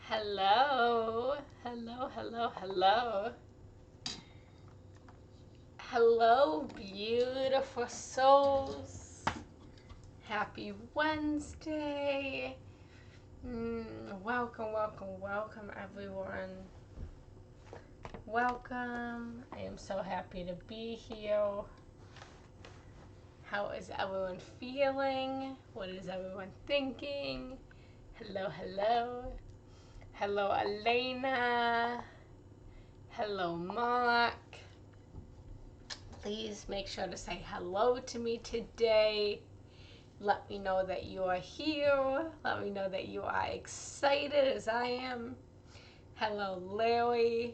Hello, hello, hello, hello. Hello, beautiful souls. Happy Wednesday. Welcome, welcome, welcome, everyone. Welcome. I am so happy to be here. How is everyone feeling? What is everyone thinking? Hello, hello. Hello, Elena. Hello, Mark. Please make sure to say hello to me today. Let me know that you are here. Let me know that you are excited as I am. Hello, Larry.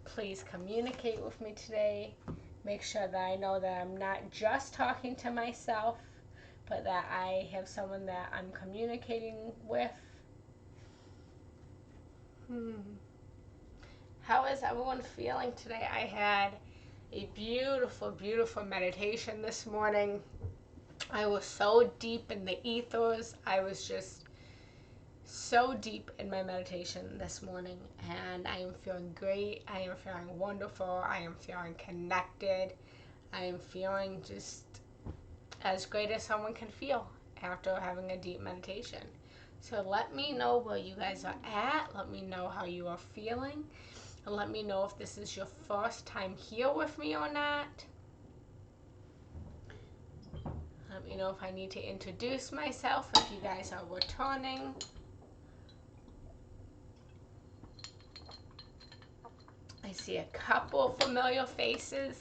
Please communicate with me today. Make sure that I know that I'm not just talking to myself, but that I have someone that I'm communicating with. How is everyone feeling today? I had a beautiful, beautiful meditation this morning. I was so deep in the ethers. I was just so deep in my meditation this morning, and I am feeling great. I am feeling wonderful. I am feeling connected. I am feeling just as great as someone can feel after having a deep meditation. So let me know where you guys are at. Let me know how you are feeling. And let me know if this is your first time here with me or not. Let me know if I need to introduce myself, if you guys are returning. I see a couple familiar faces.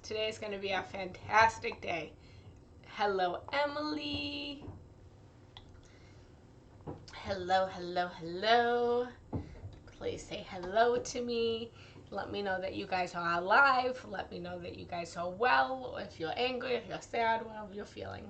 Today is going to be a fantastic day. Hello, Emily. Hello, hello, hello. Please say hello to me. Let me know that you guys are alive. Let me know that you guys are well, or if you're angry, if you're sad, whatever you're feeling.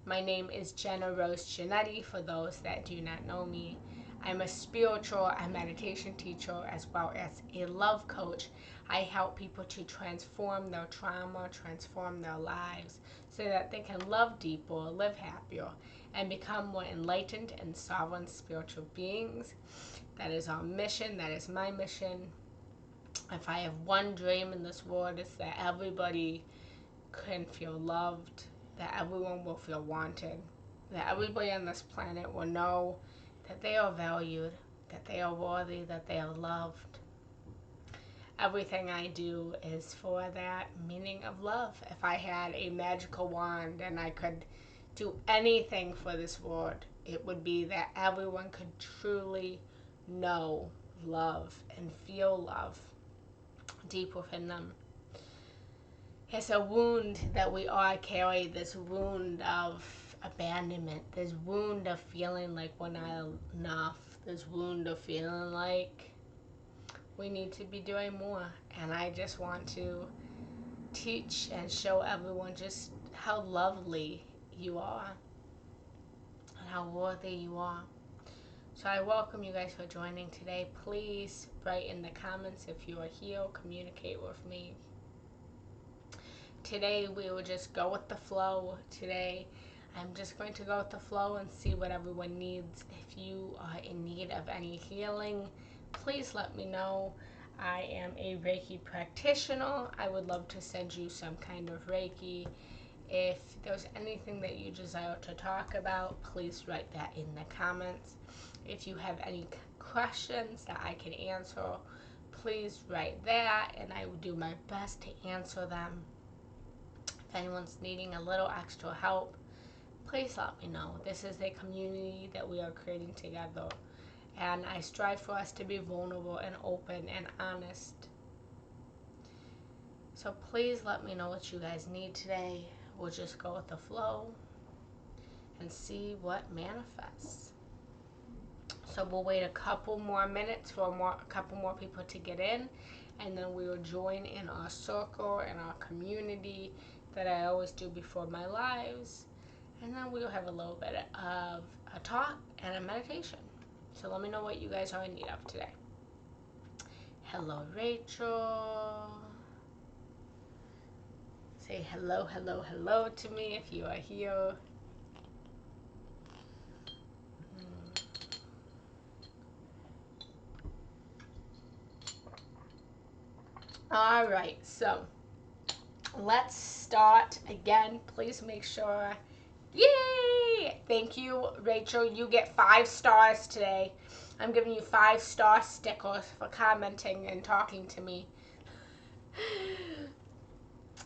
My name is Genna Rose Giannetti, for those that do not know me. I'm a spiritual and meditation teacher as well as a love coach. I help people to transform their trauma, transform their lives so that they can love deeper, live happier, and become more enlightened and sovereign spiritual beings. That is our mission. That is my mission. If I have one dream in this world, it's that everybody can feel loved, that everyone will feel wanted, that everybody on this planet will know that they are valued, that they are worthy, that they are loved. Everything I do is for that meaning of love. If I had a magical wand and I could do anything for this world, it would be that everyone could truly know love and feel love deep within them. It's a wound that we all carry, this wound of abandonment, this wound of feeling like we're not enough, this wound of feeling like we need to be doing more. And I just want to teach and show everyone just how lovely you are and how worthy you are. So I welcome you guys for joining today. Please write in the comments if you are here, communicate with me. Today we will just go with the flow. Today I'm just going to go with the flow and see what everyone needs. If you are in need of any healing, please let me know. I am a Reiki practitioner. I would love to send you some kind of Reiki. If there's anything that you desire to talk about, please write that in the comments. If you have any questions that I can answer, please write that and I will do my best to answer them. If anyone's needing a little extra help, please let me know. This is a community that we are creating together, and I strive for us to be vulnerable and open and honest. So please let me know what you guys need today. We'll just go with the flow and see what manifests. So we'll wait a couple more minutes for a couple more people to get in, and then we will join in our circle and our community that I always do before my lives, and then we'll have a little bit of a talk and a meditation. So let me know what you guys are in need of today. Hello, Rachel. Say hello, hello, hello to me if you are here. All right, so let's start again. Please make sure. Yay! Thank you, Rachel. You get 5 stars today. I'm giving you 5-star stickers for commenting and talking to me.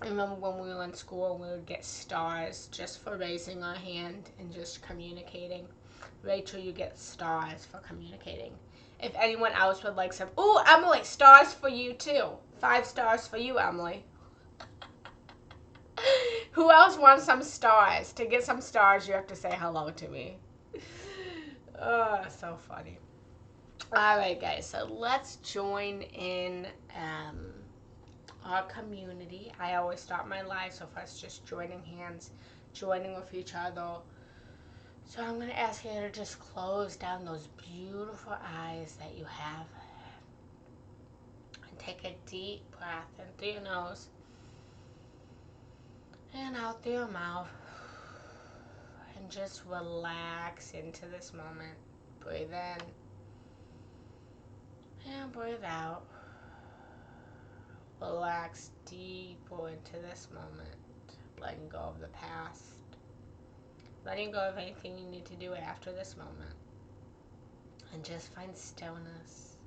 I remember when we were in school, we would get stars just for raising our hand and just communicating. Rachel, you get stars for communicating. If anyone else would like some, ooh, Emily, stars for you too. 5 stars for you, Emily. Who else wants some stars? To get some stars, you have to say hello to me. Oh, so funny. All right, guys, so let's join in our community. I always start my lives with us just joining hands, joining with each other. So I'm going to ask you to just close down those beautiful eyes that you have. And take a deep breath in through your nose and out through your mouth. And just relax into this moment. Breathe in and breathe out. Relax deeper into this moment. Letting go of the past. Letting go of anything you need to do after this moment. And just find stillness.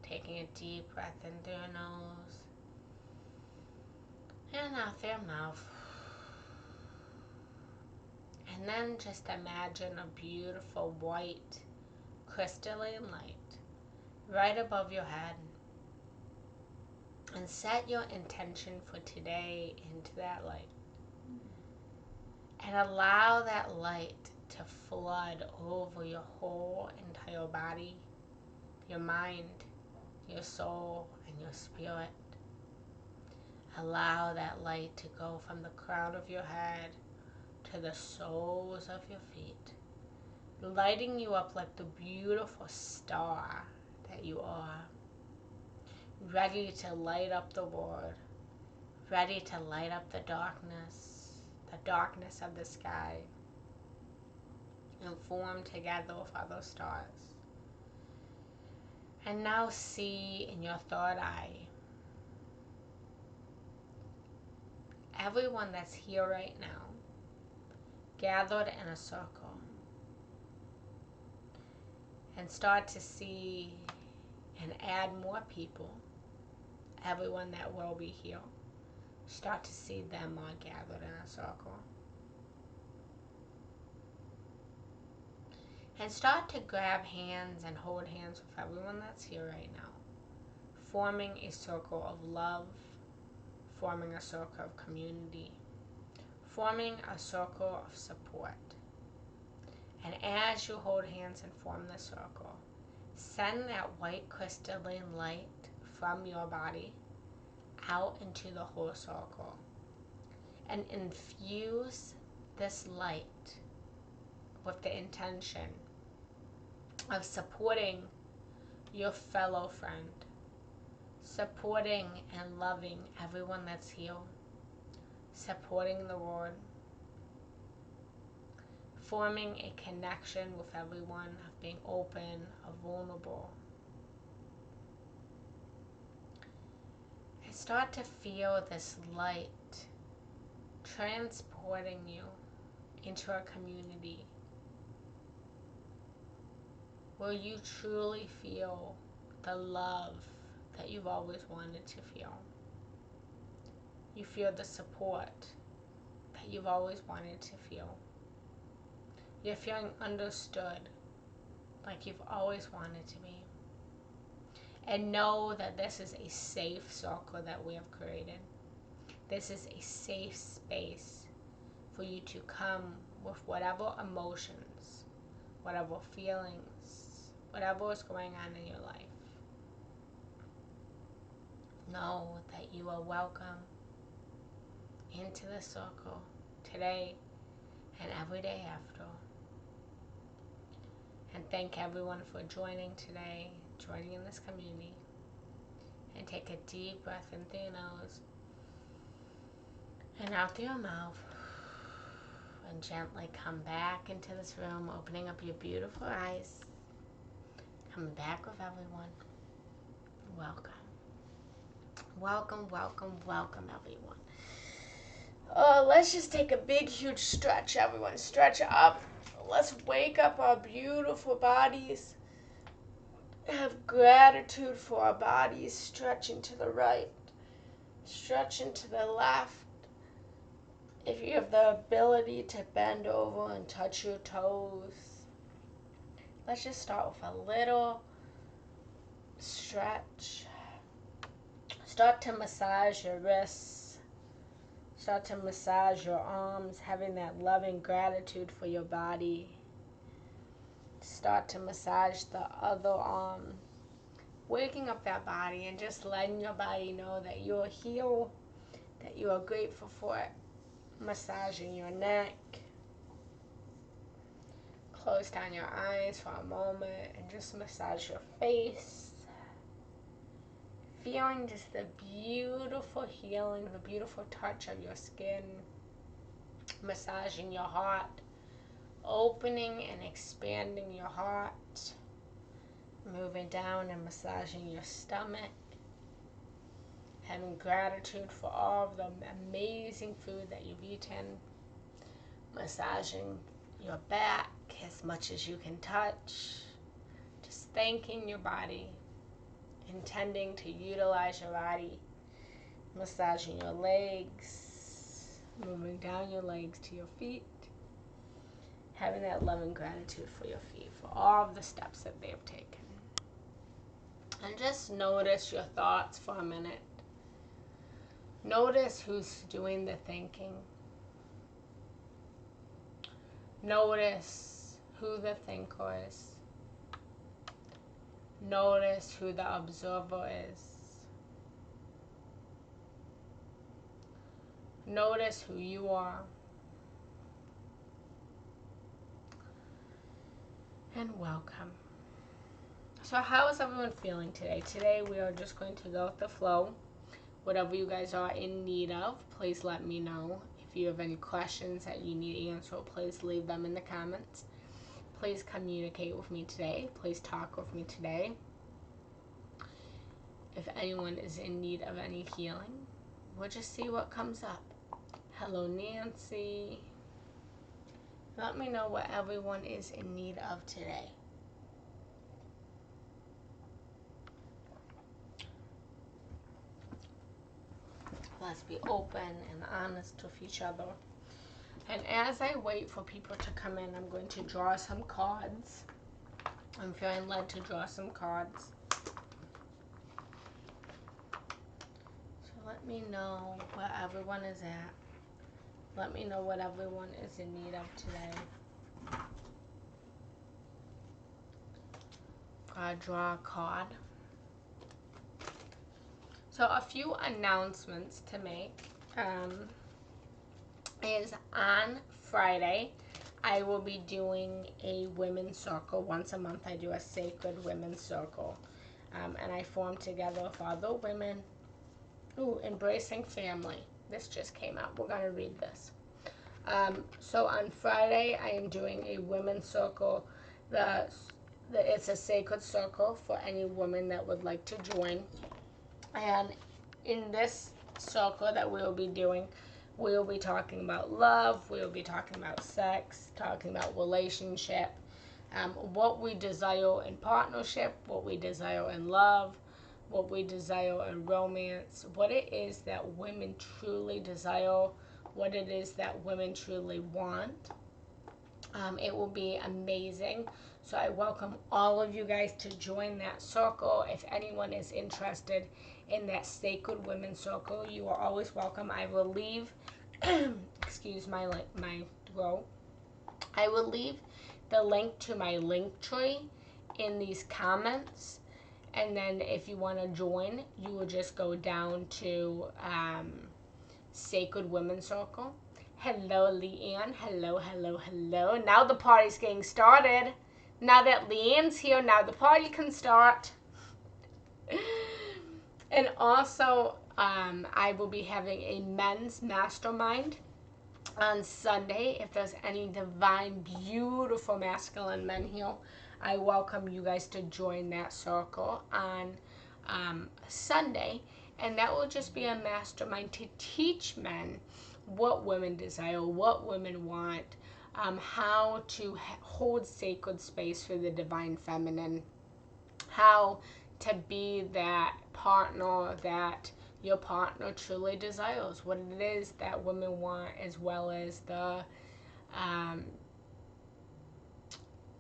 Taking a deep breath in through your nose. And out through your mouth. And then just imagine a beautiful white crystalline light right above your head. And set your intention for today into that light. And allow that light to flood over your whole entire body, your mind, your soul, and your spirit. Allow that light to go from the crown of your head to the soles of your feet, lighting you up like the beautiful star that you are, ready to light up the world, ready to light up the darkness of the sky, and form together with other stars. And now see in your third eye everyone that's here right now, gathered in a circle. And start to see and add more people, everyone that will be here. Start to see them all gathered in a circle. And start to grab hands and hold hands with everyone that's here right now. Forming a circle of love, forming a circle of community, forming a circle of support. And as you hold hands and form the circle, send that white crystalline light from your body out into the whole circle. And infuse this light with the intention of supporting your fellow friend, supporting and loving everyone that's here, supporting the world, forming a connection with everyone, of being open, of vulnerable. And start to feel this light transporting you into a community where you truly feel the love that you've always wanted to feel. You feel the support that you've always wanted to feel. You're feeling understood like you've always wanted to be. And know that this is a safe circle that we have created. This is a safe space for you to come with whatever emotions, whatever feelings, whatever is going on in your life. Know that you are welcome into the circle today and every day after. And thank everyone for joining today, joining in this community. And take a deep breath in through your nose and out through your mouth. And gently come back into this room, opening up your beautiful eyes. Come back with everyone. Welcome. Welcome, welcome, welcome, everyone. Let's just take a big, huge stretch, everyone. Stretch up. Let's wake up our beautiful bodies. Have gratitude for our bodies. Stretching to the right. Stretching to the left. If you have the ability to bend over and touch your toes, let's just start with a little stretch. Start to massage your wrists. Start to massage your arms, having that loving gratitude for your body. Start to massage the other arm, waking up that body and just letting your body know that you're here, that you are grateful for it. Massaging your neck. Close down your eyes for a moment and just massage your face. Feeling just the beautiful healing, the beautiful touch of your skin. Massaging your heart. Opening and expanding your heart. Moving down and massaging your stomach. Having gratitude for all of the amazing food that you've eaten. Massaging your back as much as you can touch. Just thanking your body. Intending to utilize your body. Massaging your legs. Moving down your legs to your feet. Having that loving gratitude for your feet, for all of the steps that they've taken. And just notice your thoughts for a minute. Notice who's doing the thinking. Notice who the thinker is. Notice who the observer is. Notice who you are. And welcome. So how is everyone feeling today? Today we are just going to go with the flow. Whatever you guys are in need of, please let me know. If you have any questions that you need answered, please leave them in the comments. Please communicate with me today. Please talk with me today. If anyone is in need of any healing, we'll just see what comes up. Hello, Nancy. Let me know what everyone is in need of today. Let's be open and honest with each other. And as I wait for people to come in, I'm going to draw some cards. I'm feeling led to draw some cards. So let me know where everyone is at. Let me know what everyone is in need of today. Gotta draw a card. So a few announcements to make. Is on Friday, I will be doing a women's circle. Once a month I do a sacred women's circle. And I form together with other women. Ooh, embracing family. This just came out. We're going to read this. So on Friday, I am doing a women's circle. It's a sacred circle for any woman that would like to join. And in this circle that we will be doing, we will be talking about love, we will be talking about sex, talking about relationship, what we desire in partnership, what we desire in love, what we desire in romance, what it is that women truly desire, what it is that women truly want. It will be amazing. So I welcome all of you guys to join that circle. If anyone is interested in that sacred women's circle, you are always welcome. I will leave, excuse my throat. I will leave the link to my link tree in these comments. And then if you want to join, you will just go down to Sacred Women's Circle. Hello, Leanne. Hello, hello, hello. Now the party's getting started. Now that Leanne's here, now the party can start. And also, I will be having a men's mastermind on Sunday. If there's any divine, beautiful masculine men here, I welcome you guys to join that circle on Sunday. And that will just be a mastermind to teach men what women desire, what women want, how to hold sacred space for the divine feminine, how to be that partner that your partner truly desires, what it is that women want, as well as the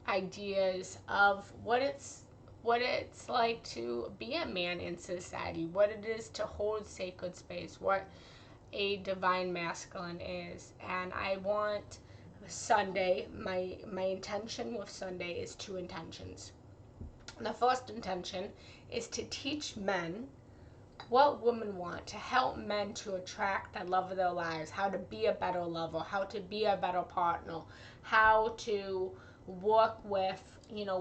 ideas of what it's like to be a man in society, what it is to hold sacred space, what a divine masculine is. And I want Sunday, my intention with Sunday is two intentions. The first intention is to teach men what women want, to help men to attract the love of their lives, how to be a better lover, how to be a better partner, how to work with,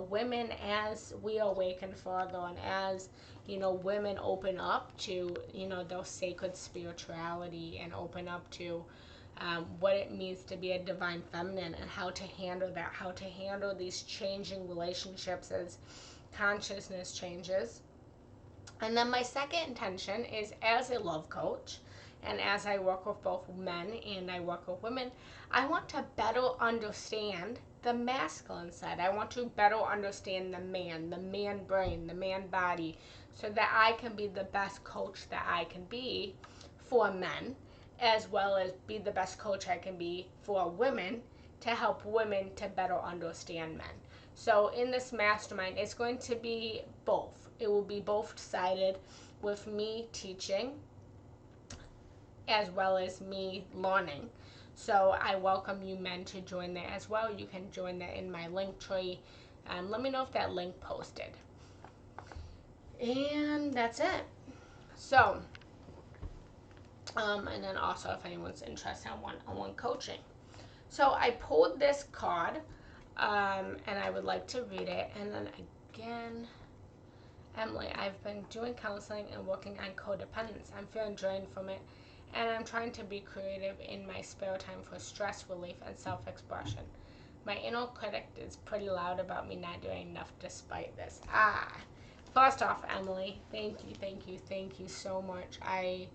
women as we awaken further, and as, women open up to, their sacred spirituality, and open up to what it means to be a divine feminine, and how to handle that, how to handle these changing relationships as consciousness changes. And then my second intention is, as a love coach, and as I work with both men and I work with women, I want to better understand the masculine side. I want to better understand the man brain, the man body, so that I can be the best coach that I can be for men, as well as be the best coach I can be for women, to help women to better understand men. So in this mastermind, it's going to be both. It will be both-sided, with me teaching as well as me learning. So I welcome you men to join that as well. You can join that in my link tree. Let me know if that link posted. And that's it. So, and then also if anyone's interested in one-on-one coaching. So I pulled this card, and I would like to read it. And then again, Emily, I've been doing counseling and working on codependence. I'm feeling drained from it, and I'm trying to be creative in my spare time for stress relief and self-expression. My inner critic is pretty loud about me not doing enough despite this. First off, Emily, thank you so much. I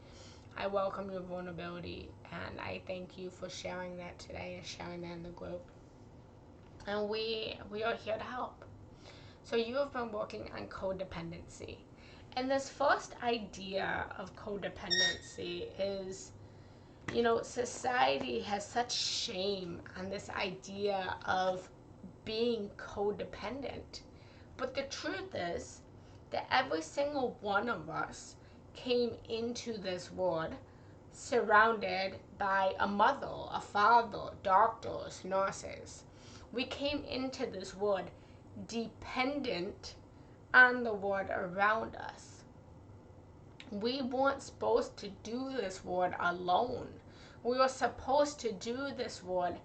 welcome your vulnerability, and I thank you for sharing that today and sharing that in the group. And we are here to help. So you have been working on codependency. And this first idea of codependency is, society has such shame on this idea of being codependent. But the truth is that every single one of us came into this world surrounded by a mother, a father, doctors, nurses. We came into this world dependent on the world around us. We weren't supposed to do this world alone. We were supposed to do this world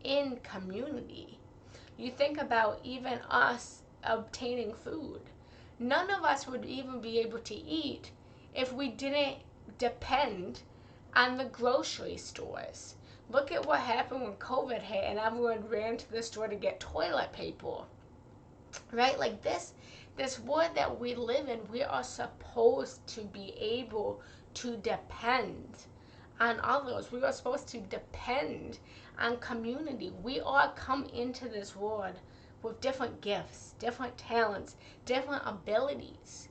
in community. You think about even us obtaining food. None of us would even be able to eat if we didn't depend on the grocery stores. Look at what happened when COVID hit and everyone ran to the store to get toilet paper. Right? Like this world that we live in, we are supposed to be able to depend on others. We are supposed to depend on community. We all come into this world with different gifts, different talents, different abilities.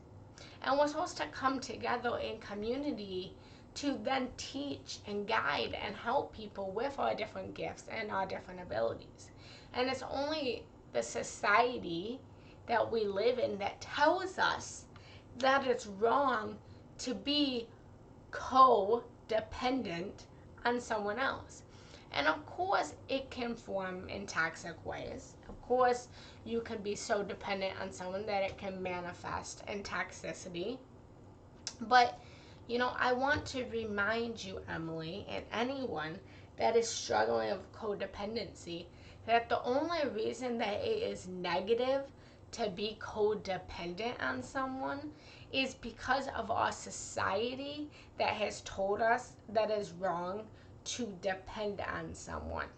And we're supposed to come together in community to then teach and guide and help people with our different gifts and our different abilities. And it's only the society that we live in that tells us that it's wrong to be codependent on someone else. And of course, it can form in toxic ways. Of course, you can be so dependent on someone that it can manifest in toxicity. But, I want to remind you, Emily, and anyone that is struggling with codependency, that the only reason that it is negative to be codependent on someone is because of our society that has told us that it's wrong to depend on someone.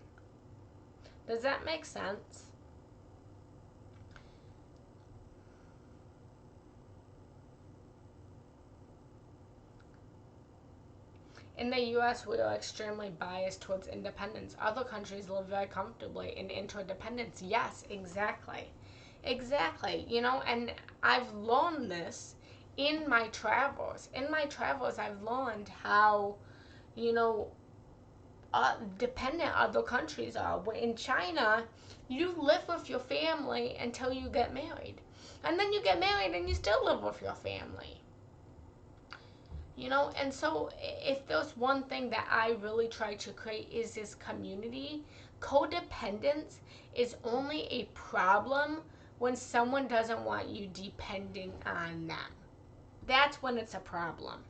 Does that make sense? In the US, we are extremely biased towards independence. Other countries live very comfortably in interdependence. Yes, exactly. Exactly. And I've learned this in my travels. In my travels, I've learned how, you know, dependent other countries are. In China, you live with your family until you get married. And then you get married and you still live with your family. And so if there's one thing that I really try to create is this community. Codependence is only a problem when someone doesn't want you depending on them. That's when it's a problem.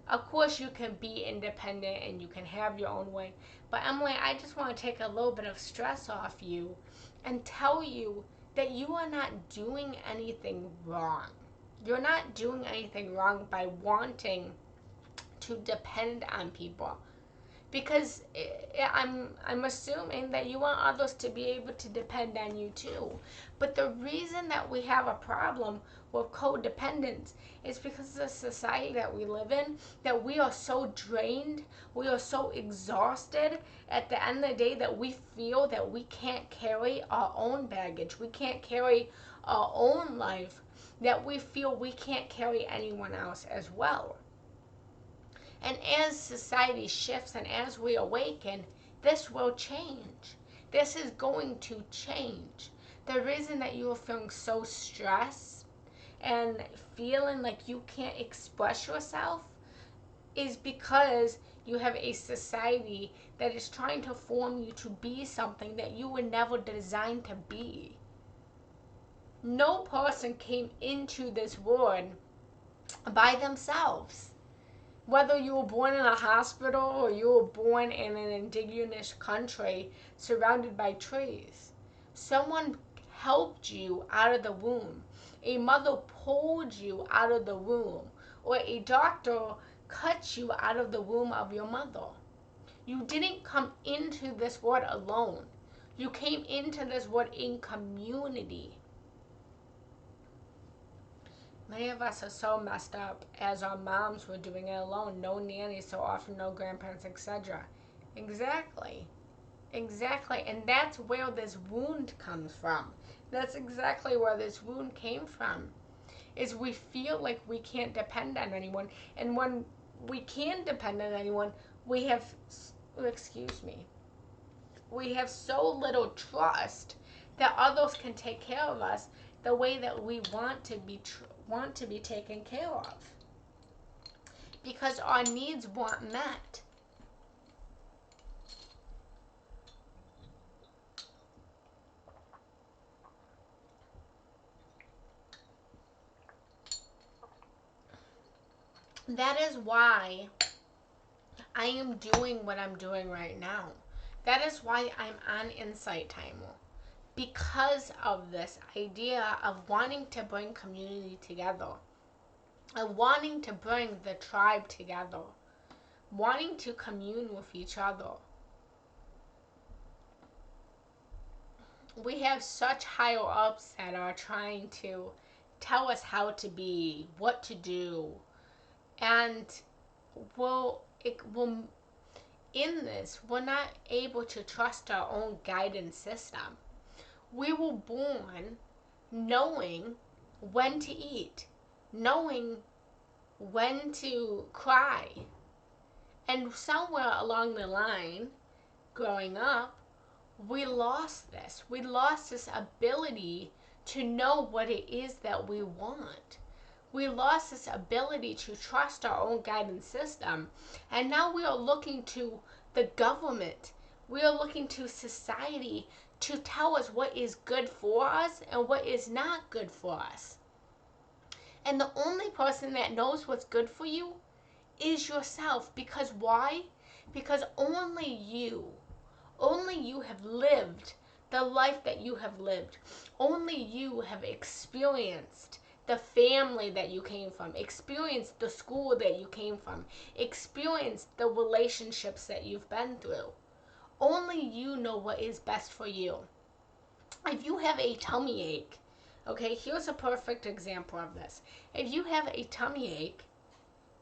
Of course, you can be independent and you can have your own way. But Emily, I just want to take a little bit of stress off you and tell you that you are not doing anything wrong. You're not doing anything wrong by wanting to depend on people. Because I'm assuming that you want others to be able to depend on you too. But the reason that we have a problem with codependence is because of the society that we live in, that we are so drained, we are so exhausted at the end of the day that we feel that we can't carry our own baggage, we can't carry our own life, that we feel we can't carry anyone else as well. And as society shifts and as we awaken, this will change. This is going to change. The reason that you are feeling so stressed and feeling like you can't express yourself is because you have a society that is trying to form you to be something that you were never designed to be. No person came into this world by themselves. Whether you were born in a hospital or you were born in an indigenous country surrounded by trees, someone helped you out of the womb. A mother pulled you out of the womb, or a doctor cut you out of the womb of your mother. You didn't come into this world alone. You came into this world in community. Many of us are so messed up as our moms were doing it alone. No nannies, so often no grandparents, etc. Exactly. Exactly. And that's where this wound comes from. That's exactly where this wound came from. Is we feel like we can't depend on anyone. And when we can depend on anyone, we have, we have so little trust that others can take care of us the way that we want to be taken care of, because our needs weren't met. That is why I am doing what I'm doing right now. That is why I'm on Insight Timer. Because of this idea of wanting to bring community together, of wanting to bring the tribe together, wanting to commune with each other. We have such higher ups that are trying to tell us how to be, what to do, and in this, we're not able to trust our own guidance system. We were born knowing when to eat, knowing when to cry. And somewhere along the line, growing up, we lost this. We lost this ability to know what it is that we want. We lost this ability to trust our own guidance system. And now we are looking to the government. We are looking to society to tell us what is good for us and what is not good for us. And the only person that knows what's good for you is yourself. Because why? Because only you have lived the life that you have lived. Only you have experienced the family that you came from, experienced the school that you came from, experienced the relationships that you've been through. Only you know what is best for you. If you have a tummy ache, okay, here's a perfect example of this. If you have a tummy ache,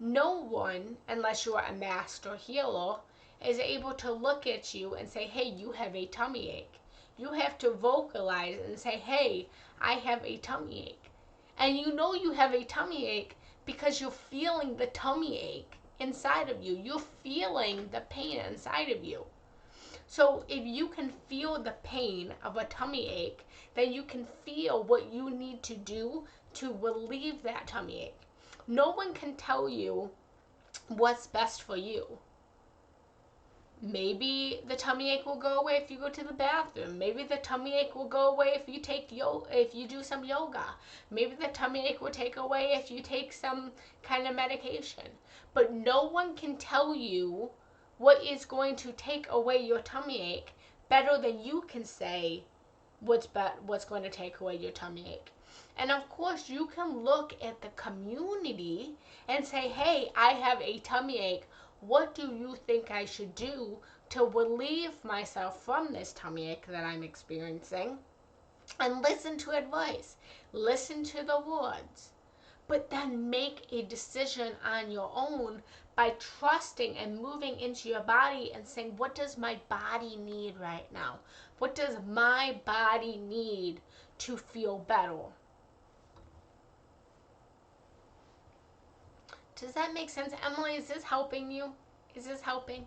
No one, unless you're a master healer, is able to look at you and say, hey, you have a tummy ache. You have to vocalize and say, hey, I have a tummy ache. And you know you have a tummy ache because you're feeling the tummy ache inside of you. You're feeling the pain inside of you. So if you can feel the pain of a tummy ache, then you can feel what you need to do to relieve that tummy ache. No one can tell you what's best for you. Maybe the tummy ache will go away if you go to the bathroom. Maybe the tummy ache will go away if you do some yoga. Maybe the tummy ache will take away if you take some kind of medication. But no one can tell you what is going to take away your tummy ache better than you can say what's going to take away your tummy ache. And of course, you can look at the community and say, hey, I have a tummy ache. What do you think I should do to relieve myself from this tummy ache that I'm experiencing? And listen to advice. Listen to the words. But then make a decision on your own by trusting and moving into your body and saying, what does my body need right now? What does my body need to feel better? Does that make sense? Emily, is this helping you? Is this helping?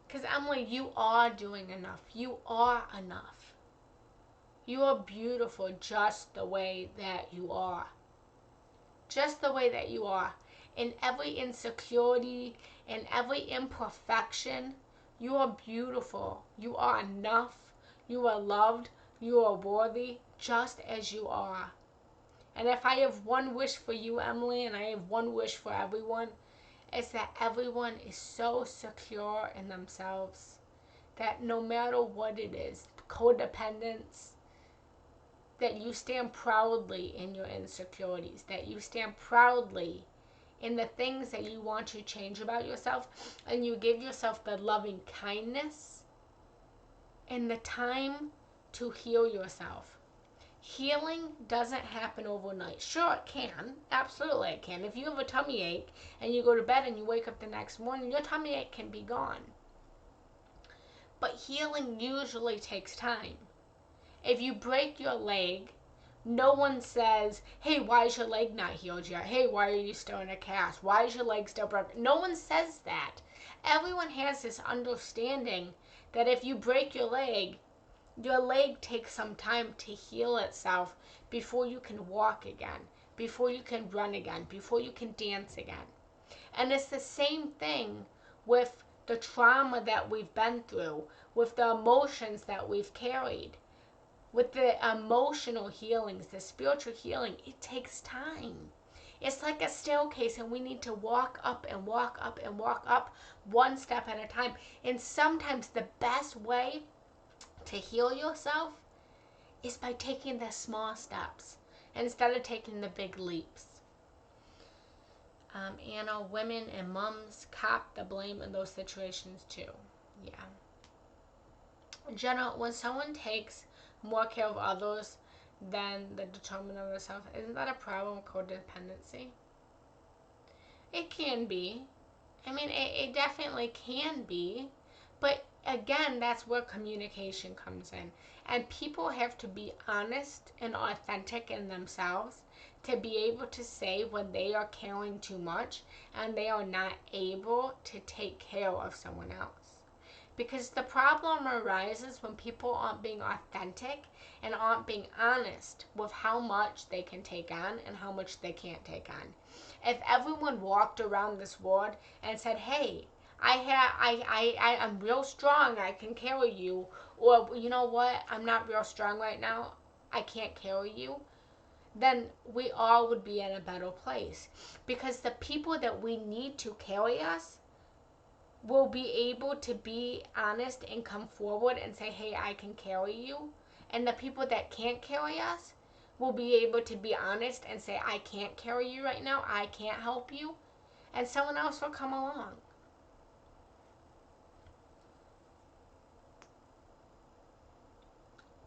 Because Emily, you are doing enough. You are enough. You are beautiful just the way that you are. Just the way that you are. In every insecurity, in every imperfection, you are beautiful. You are enough. You are loved. You are worthy just as you are. And if I have one wish for you, Emily, and I have one wish for everyone, it's that everyone is so secure in themselves that no matter what it is, codependence, that you stand proudly in your insecurities, that you stand proudly in the things that you want to change about yourself, and you give yourself the loving kindness and the time to heal yourself. Healing doesn't happen overnight. Sure, it can. Absolutely, it can. If you have a tummy ache and you go to bed and you wake up the next morning, your tummy ache can be gone. But healing usually takes time. If you break your leg, no one says, hey, why is your leg not healed yet? Hey, why are you still in a cast? Why is your leg still broken? No one says that. Everyone has this understanding that if you break your leg takes some time to heal itself before you can walk again, before you can run again, before you can dance again. And it's the same thing with the trauma that we've been through, with the emotions that we've carried, with the emotional healings, the spiritual healing. It takes time. It's like a staircase, and we need to walk up and walk up and walk up one step at a time. And sometimes the best way to heal yourself is by taking the small steps instead of taking the big leaps. Anna, women and moms cop the blame in those situations too. Yeah. Jenna, when someone takes more care of others than the determinant of themselves, isn't that a problem with codependency? It can be. I mean, it definitely can be. But again, that's where communication comes in. And people have to be honest and authentic in themselves to be able to say when they are caring too much and they are not able to take care of someone else. Because the problem arises when people aren't being authentic and aren't being honest with how much they can take on and how much they can't take on. If everyone walked around this world and said, hey, I'm real strong, I can carry you, or you know what, I'm not real strong right now, I can't carry you, then we all would be in a better place. Because the people that we need to carry us will be able to be honest and come forward and say, hey, I can carry you. And the people that can't carry us will be able to be honest and say, I can't carry you right now, I can't help you. And someone else will come along.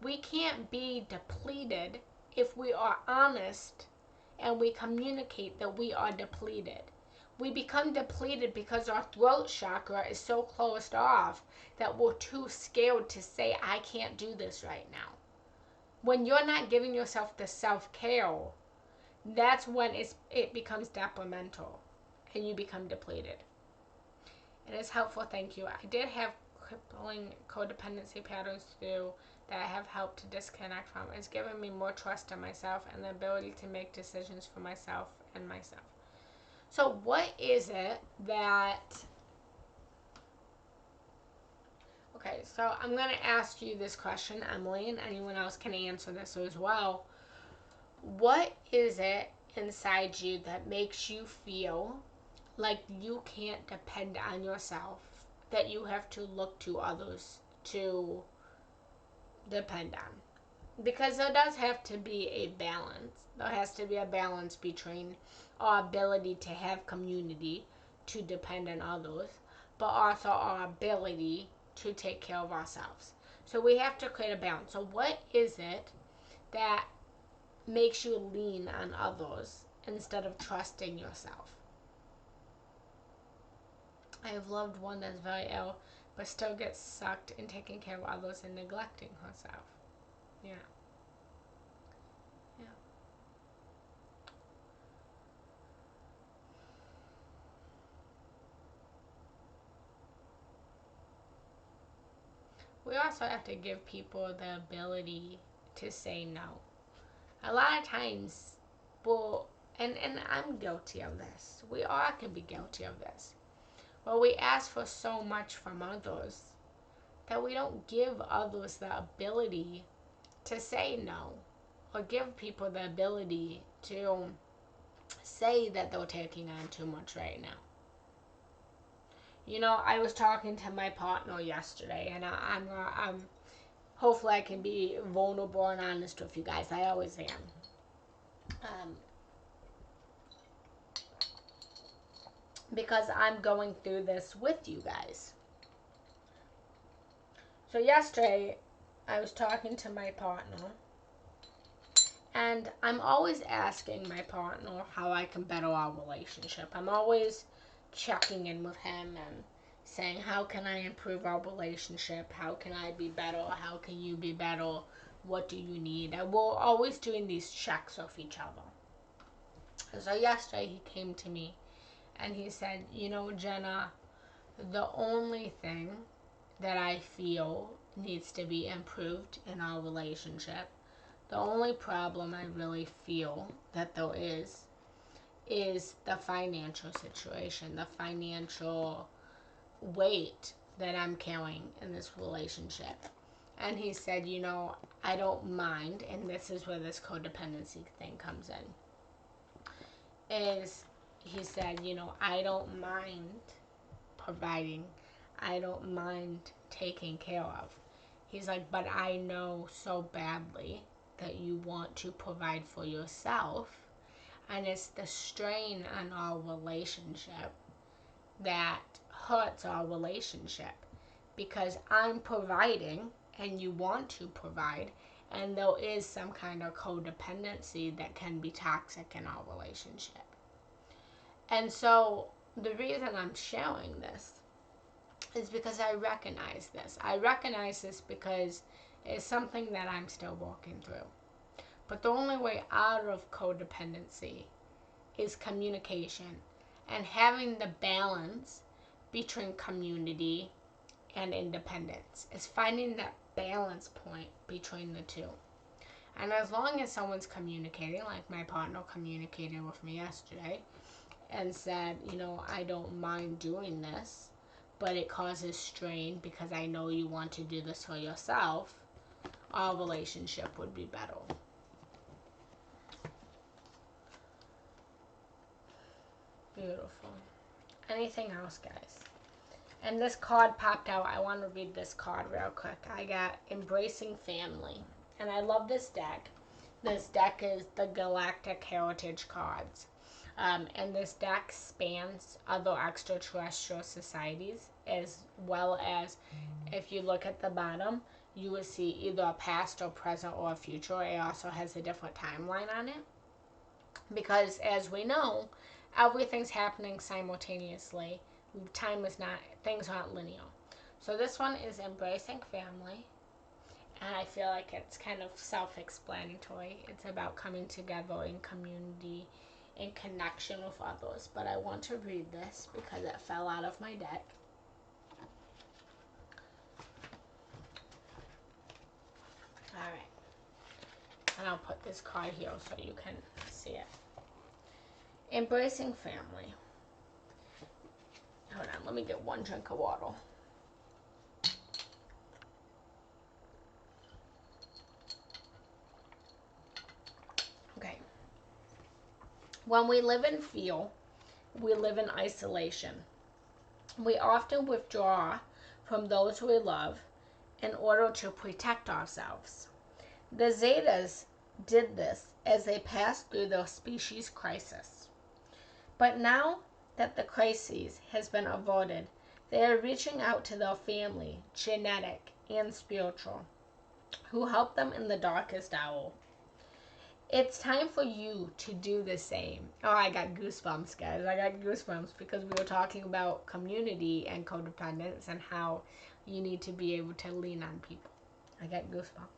We can't be depleted if we are honest and we communicate that we are depleted. We become depleted because our throat chakra is so closed off that we're too scared to say, I can't do this right now. When you're not giving yourself the self-care, that's when it becomes detrimental and you become depleted. It is helpful, thank you. I did have crippling codependency patterns too that I have helped to disconnect from. It's given me more trust in myself and the ability to make decisions for myself and myself. So what is it that... Okay, so I'm going to ask you this question, Emily, and anyone else can answer this as well. What is it inside you that makes you feel like you can't depend on yourself, that you have to look to others to depend on? Because there does have to be a balance. There has to be a balance between our ability to have community, to depend on others, but also our ability to take care of ourselves. So we have to create a balance. So what is it that makes you lean on others instead of trusting yourself? I have loved one that's very ill, but still gets sucked in taking care of others and neglecting herself. Yeah. Yeah. We also have to give people the ability to say no. A lot of times, well, and I'm guilty of this. We all can be guilty of this. Well, we ask for so much from others that we don't give others the ability to say no, or give people the ability to say that they're taking on too much right now. You know, I was talking to my partner yesterday, and I'm hopefully I can be vulnerable and honest with you guys. I always am. Because I'm going through this with you guys. So yesterday, I was talking to my partner, and I'm always asking my partner how I can better our relationship. I'm always checking in with him and saying, how can I improve our relationship? How can I be better? How can you be better? What do you need? And we're always doing these checks with each other. So yesterday he came to me and he said, you know, Genna, the only thing that I feel needs to be improved in our relationship, the only problem I really feel that there is the financial situation, the financial weight that I'm carrying in this relationship. And he said, you know, I don't mind, and this is where this codependency thing comes in, is he said, you know, I don't mind providing, I don't mind taking care of. He's like, but I know so badly that you want to provide for yourself, and it's the strain on our relationship that hurts our relationship, because I'm providing and you want to provide, and there is some kind of codependency that can be toxic in our relationship. And so the reason I'm sharing this is because I recognize this. I recognize this because it's something that I'm still walking through. But the only way out of codependency is communication and having the balance between community and independence. It's finding that balance point between the two. And as long as someone's communicating, like my partner communicated with me yesterday and said, you know, I don't mind doing this, but it causes strain because I know you want to do this for yourself, our relationship would be better. Beautiful. Anything else, guys? And this card popped out. I want to read this card real quick. I got Embracing Family. And I love this deck. This deck is the Galactic Heritage cards. And this deck spans other extraterrestrial societies, as well as, if you look at the bottom, you will see either a past or present or a future. It also has a different timeline on it. Because as we know, everything's happening simultaneously. Time is not, things aren't linear. So this one is embracing family. And I feel like it's kind of self-explanatory. It's about coming together in community, in connection with others. But I want to read this because it fell out of my deck. Alright. And I'll put this card here so you can see it. Embracing family. Hold on, let me get one drink of water. Okay. When we live in fear, we live in isolation. We often withdraw from those we love in order to protect ourselves. The Zetas did this as they passed through the species crisis. But now that the crisis has been averted, they are reaching out to their family, genetic and spiritual, who help them in the darkest hour. It's time for you to do the same. Oh, I got goosebumps, guys. I got goosebumps because we were talking about community and codependence and how you need to be able to lean on people. I got goosebumps.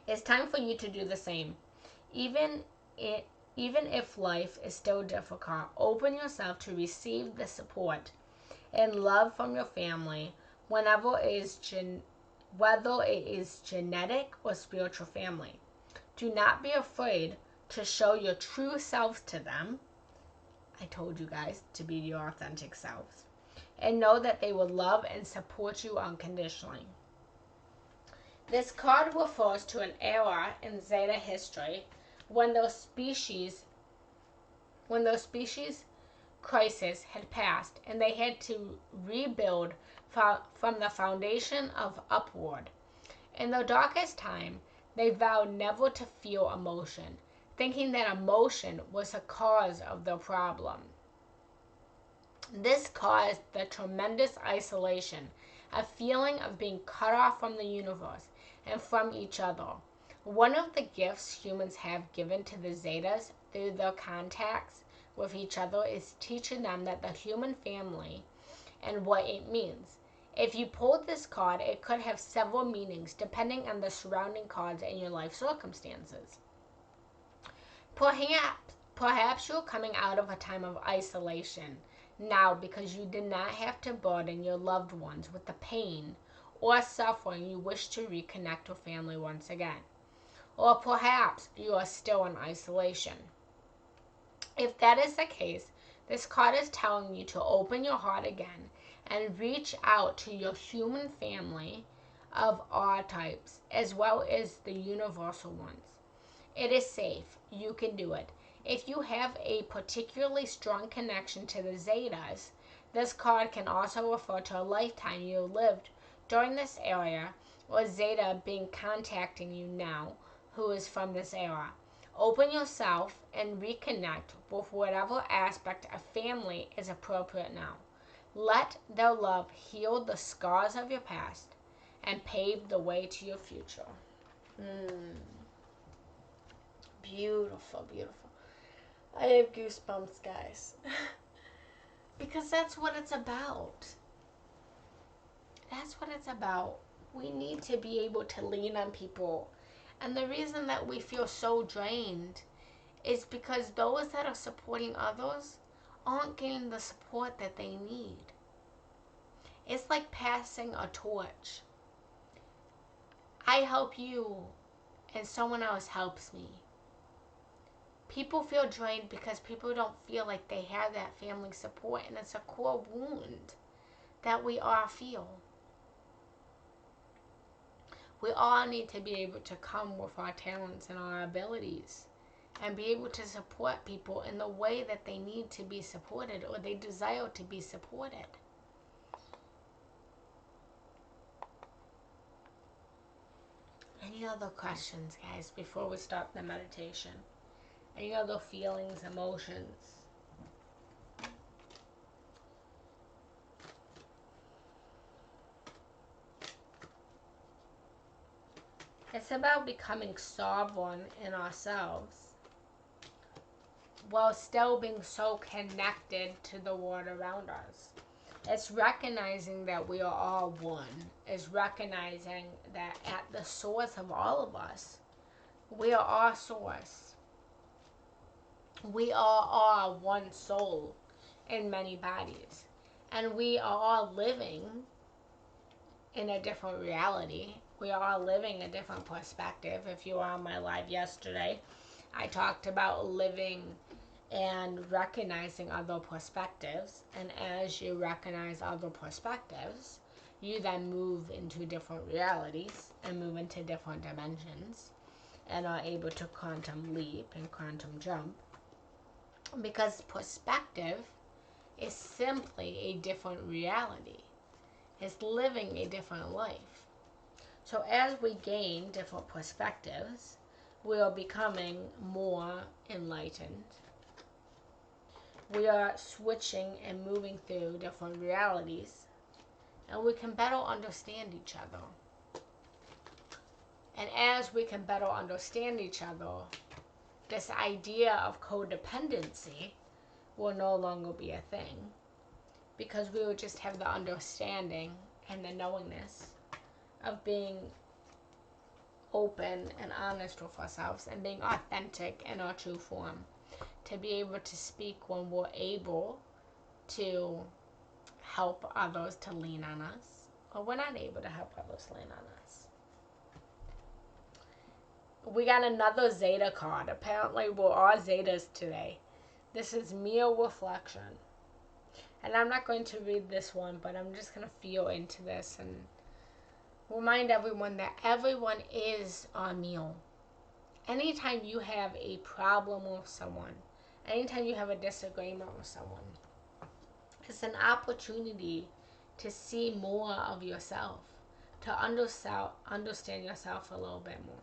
It's time for you to do the same. Even if life is still difficult, open yourself to receive the support and love from your family whether it is genetic or spiritual family. Do not be afraid to show your true selves to them. I told you guys to be your authentic selves. And know that they will love and support you unconditionally. This card refers to an era in Zeta history when those species crisis had passed and they had to rebuild from the foundation of upward. In the darkest time, they vowed never to feel emotion, thinking that emotion was the cause of the problem. This caused the tremendous isolation, a feeling of being cut off from the universe and from each other. One of the gifts humans have given to the Zetas through their contacts with each other is teaching them that the human family and what it means. If you pulled this card, it could have several meanings depending on the surrounding cards and your life circumstances. Perhaps you're coming out of a time of isolation now because you did not have to burden your loved ones with the pain or suffering you wish to reconnect with family once again. Or perhaps you are still in isolation. If that is the case, this card is telling you to open your heart again and reach out to your human family of all types, as well as the universal ones. It is safe. You can do it. If you have a particularly strong connection to the Zetas, this card can also refer to a lifetime you lived during this era, or Zeta being contacting you now, who is from this era. Open yourself and reconnect with whatever aspect of family is appropriate now. Let their love heal the scars of your past and pave the way to your future. Beautiful, beautiful. I have goosebumps, guys. Because that's what it's about. That's what it's about. We need to be able to lean on people. And the reason that we feel so drained is because those that are supporting others aren't getting the support that they need. It's like passing a torch. I help you and someone else helps me. People feel drained because people don't feel like they have that family support, and it's a core wound that we all feel. We all need to be able to come with our talents and our abilities and be able to support people in the way that they need to be supported or they desire to be supported. Any other questions, guys, before we start the meditation? Any other feelings, emotions? It's about becoming sovereign in ourselves while still being so connected to the world around us. It's recognizing that we are all one. It's recognizing that at the source of all of us, we are all source. We all are one soul in many bodies. And we are all living in a different reality. We are all living a different perspective. If you were on my live yesterday, I talked about living and recognizing other perspectives. And as you recognize other perspectives, you then move into different realities and move into different dimensions and are able to quantum leap and quantum jump. Because perspective is simply a different reality. It's living a different life. So as we gain different perspectives, we are becoming more enlightened. We are switching and moving through different realities, and we can better understand each other. And as we can better understand each other, this idea of codependency will no longer be a thing, because we will just have the understanding and the knowingness of being open and honest with ourselves and being authentic in our true form, to be able to speak when we're able to help others to lean on us, or we're not able to help others lean on us. We got another Zeta card. Apparently we're all Zetas today. This is mere reflection. And I'm not going to read this one, but I'm just going to feel into this and remind everyone that everyone is our meal. Anytime you have a problem with someone, anytime you have a disagreement with someone, it's an opportunity to see more of yourself, to understand yourself a little bit more.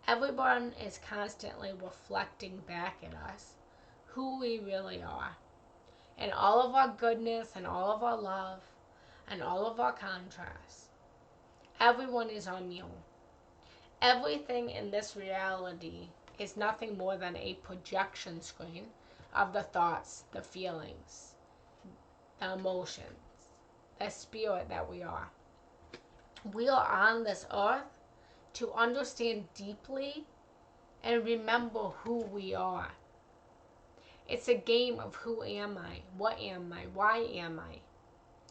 Everyone is constantly reflecting back at us who we really are, and all of our goodness and all of our love and all of our contrasts. Everyone is our meal. Everything in this reality is nothing more than a projection screen of the thoughts, the feelings, the emotions, the spirit that we are. We are on this earth to understand deeply and remember who we are. It's a game of who am I, what am I, why am I.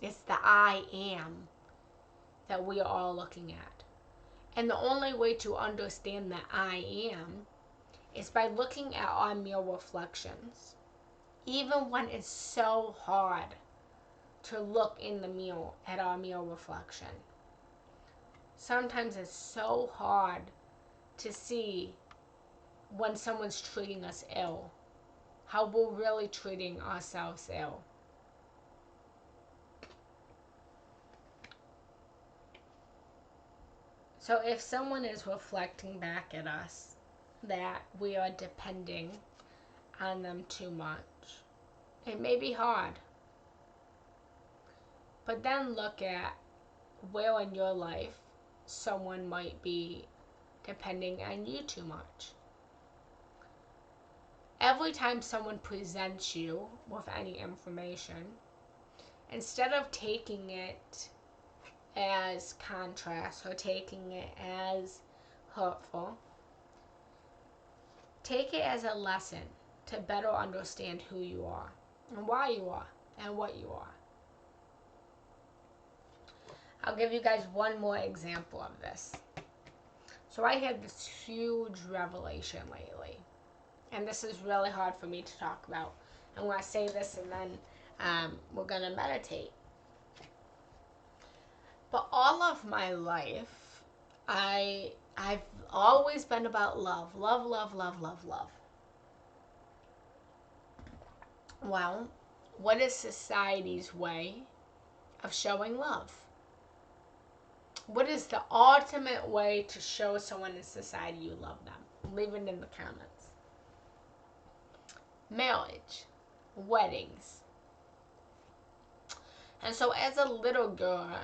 It's the I am that we are all looking at. And the only way to understand the I am is by looking at our mirror reflections. Even when it's so hard to look in the mirror at our mirror reflection. Sometimes it's so hard to see when someone's treating us ill, how we're really treating ourselves ill. So if someone is reflecting back at us that we are depending on them too much, it may be hard. But then look at where in your life someone might be depending on you too much. Every time someone presents you with any information, instead of taking it as contrast or taking it as hurtful, take it as a lesson to better understand who you are and why you are and what you are. I'll give you guys one more example of this. So I had this huge revelation lately, and this is really hard for me to talk about. I'm going to say this and then we're going to meditate. But all of my life, I've always been about love. Love, love, love, love, love. Well, what is society's way of showing love? What is the ultimate way to show someone in society you love them? Leave it in the comments. Marriage. Weddings. And so as a little girl,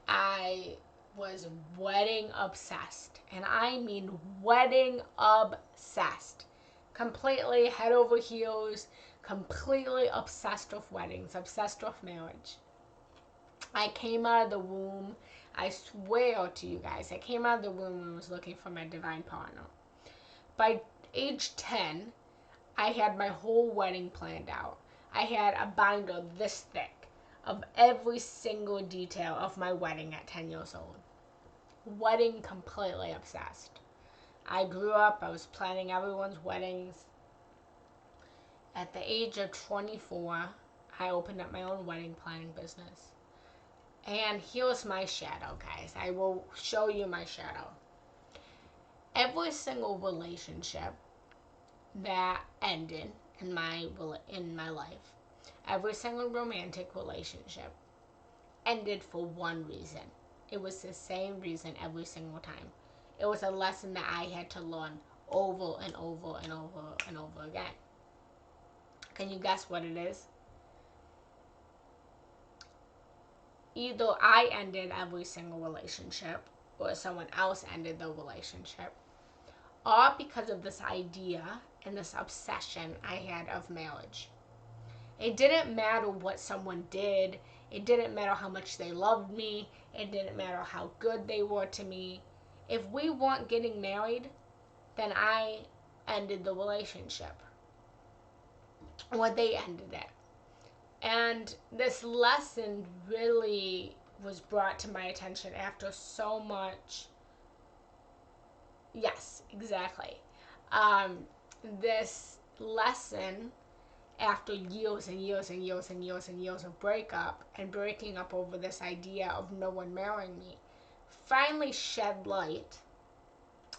I was wedding obsessed. And I mean wedding obsessed. completely head over heels, completely obsessed with weddings, obsessed with marriage. I came out of the womb, I swear to you guys, I came out of the womb and was looking for my divine partner. By age 10, I had my whole wedding planned out. I had a binder this thick of every single detail of my wedding at 10 years old. Wedding completely obsessed. I grew up, I was planning everyone's weddings. At the age of 24, I opened up my own wedding planning business. And here's my shadow, guys. I will show you my shadow. Every single relationship that ended in my life, every single romantic relationship ended for one reason. It was the same reason every single time. It was a lesson that I had to learn over and over and over and over again. Can you guess what it is? Either I ended every single relationship or someone else ended the relationship, all because of this idea and this obsession I had of marriage. It didn't matter what someone did. It didn't matter how much they loved me. It didn't matter how good they were to me. If we weren't getting married, then I ended the relationship. Or they ended it. And this lesson really was brought to my attention after so much. Yes, exactly. This lesson, after years and years and years and years and years of breaking up over this idea of no one marrying me, finally shed light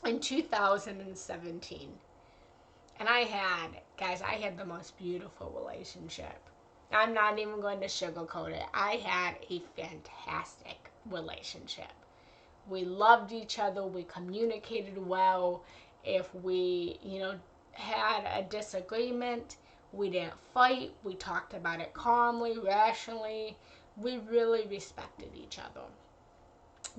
in 2017. And I had the most beautiful relationship. I'm not even going to sugarcoat it. I had a fantastic relationship. We loved each other. We communicated well. If we, had a disagreement, we didn't fight. We talked about it calmly, rationally. We really respected each other.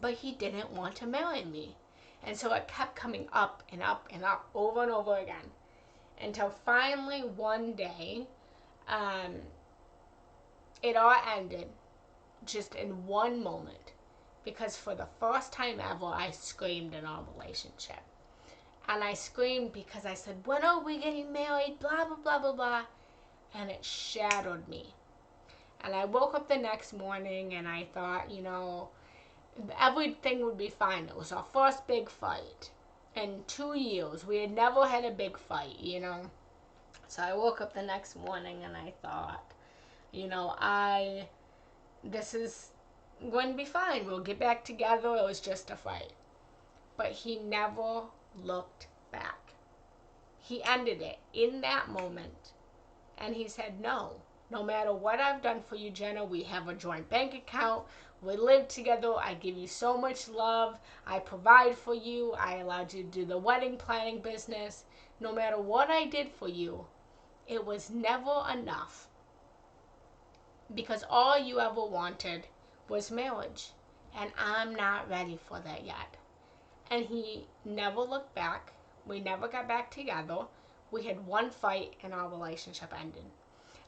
But he didn't want to marry me. And so it kept coming up and up and up over and over again. Until finally one day, it all ended just in one moment. Because for the first time ever, I screamed in our relationship. And I screamed because I said, when are we getting married? Blah, blah, blah, blah, blah. And it shattered me. And I woke up the next morning and I thought, everything would be fine. It was our first big fight in 2 years. We had never had a big fight, So I woke up the next morning and I thought, this is going to be fine. We'll get back together. It was just a fight. But he never looked back. He ended it in that moment. And he said, no matter what I've done for you, Jenna, we have a joint bank account. We live together. I give you so much love. I provide for you. I allowed you to do the wedding planning business. No matter what I did for you, it was never enough. Because all you ever wanted was marriage. And I'm not ready for that yet. And he never looked back. We never got back together. We had one fight and our relationship ended.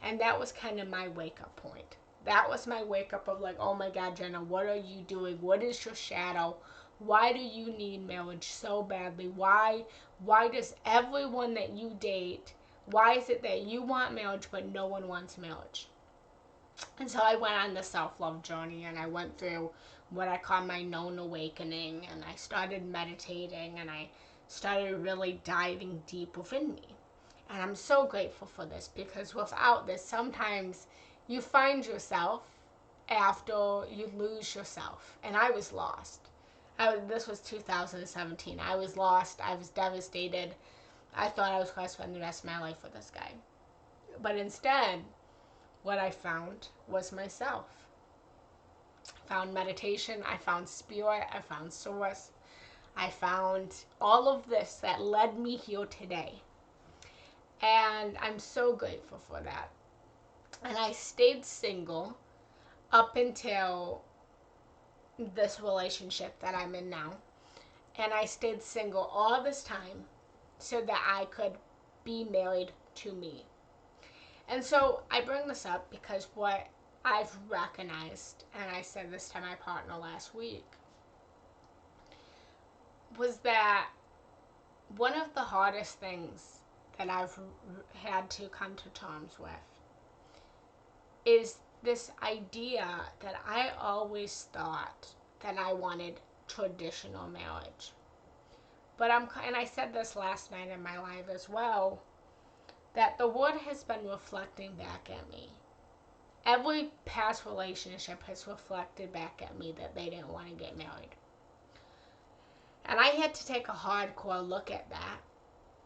And that was kind of my wake-up point. That was my wake-up of like, oh my God, Jenna, what are you doing? What is your shadow? Why do you need marriage so badly? Why does everyone that you date, why is it that you want marriage but no one wants marriage? And so I went on the self-love journey and I went through what I call my known awakening, and I started meditating and I started really diving deep within me. And I'm so grateful for this, because without this, sometimes you find yourself after you lose yourself. And I was lost. This was 2017. I was lost. I was devastated. I thought I was going to spend the rest of my life with this guy. But instead, what I found was myself. I found meditation. I found spirit. I found source. I found all of this that led me here today. And I'm so grateful for that. And I stayed single up until this relationship that I'm in now. And I stayed single all this time so that I could be married to me. And so I bring this up because what I've recognized, and I said this to my partner last week, was that one of the hardest things that I've had to come to terms with is this idea that I always thought that I wanted traditional marriage. But and I said this last night in my live as well, that the word has been reflecting back at me. Every past relationship has reflected back at me that they didn't want to get married. And I had to take a hardcore look at that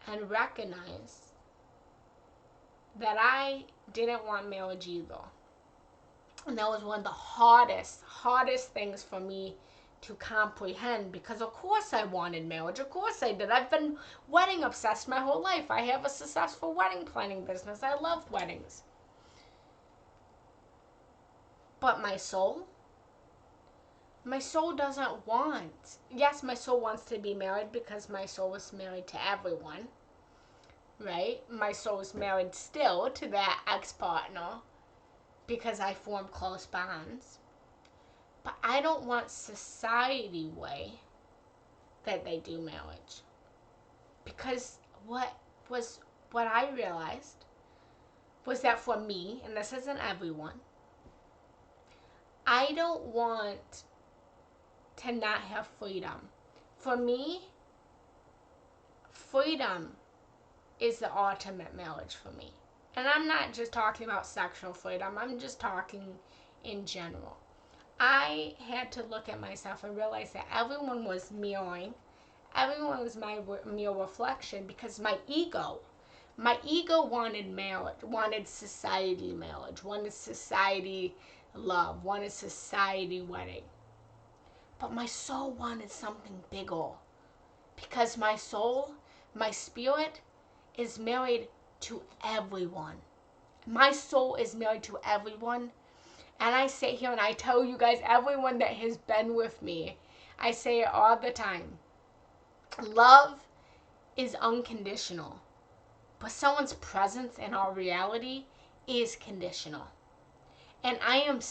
and recognize that I didn't want marriage either. And that was one of the hardest things for me to comprehend, because of course I wanted marriage. Of course I did. I've been wedding obsessed my whole life. I have a successful wedding planning business. I love weddings. But my soul doesn't want. Yes, my soul wants to be married because my soul was married to everyone, right? My soul is married still to that ex-partner because I formed close bonds. But I don't want society way that they do marriage. Because what I realized was that for me, and this isn't everyone, I don't want to not have freedom. For me, freedom is the ultimate marriage for me. And I'm not just talking about sexual freedom, I'm just talking in general. I had to look at myself and realize that everyone was mirroring. Everyone was my mere reflection, because my ego wanted marriage, wanted society marriage, wanted society love, wanted society wedding. But my soul wanted something bigger, because my soul, my spirit is married to everyone. My soul is married to everyone. And I sit here and I tell you guys, everyone that has been with me, I say it all the time. Love is unconditional. But someone's presence in our reality is conditional. And I am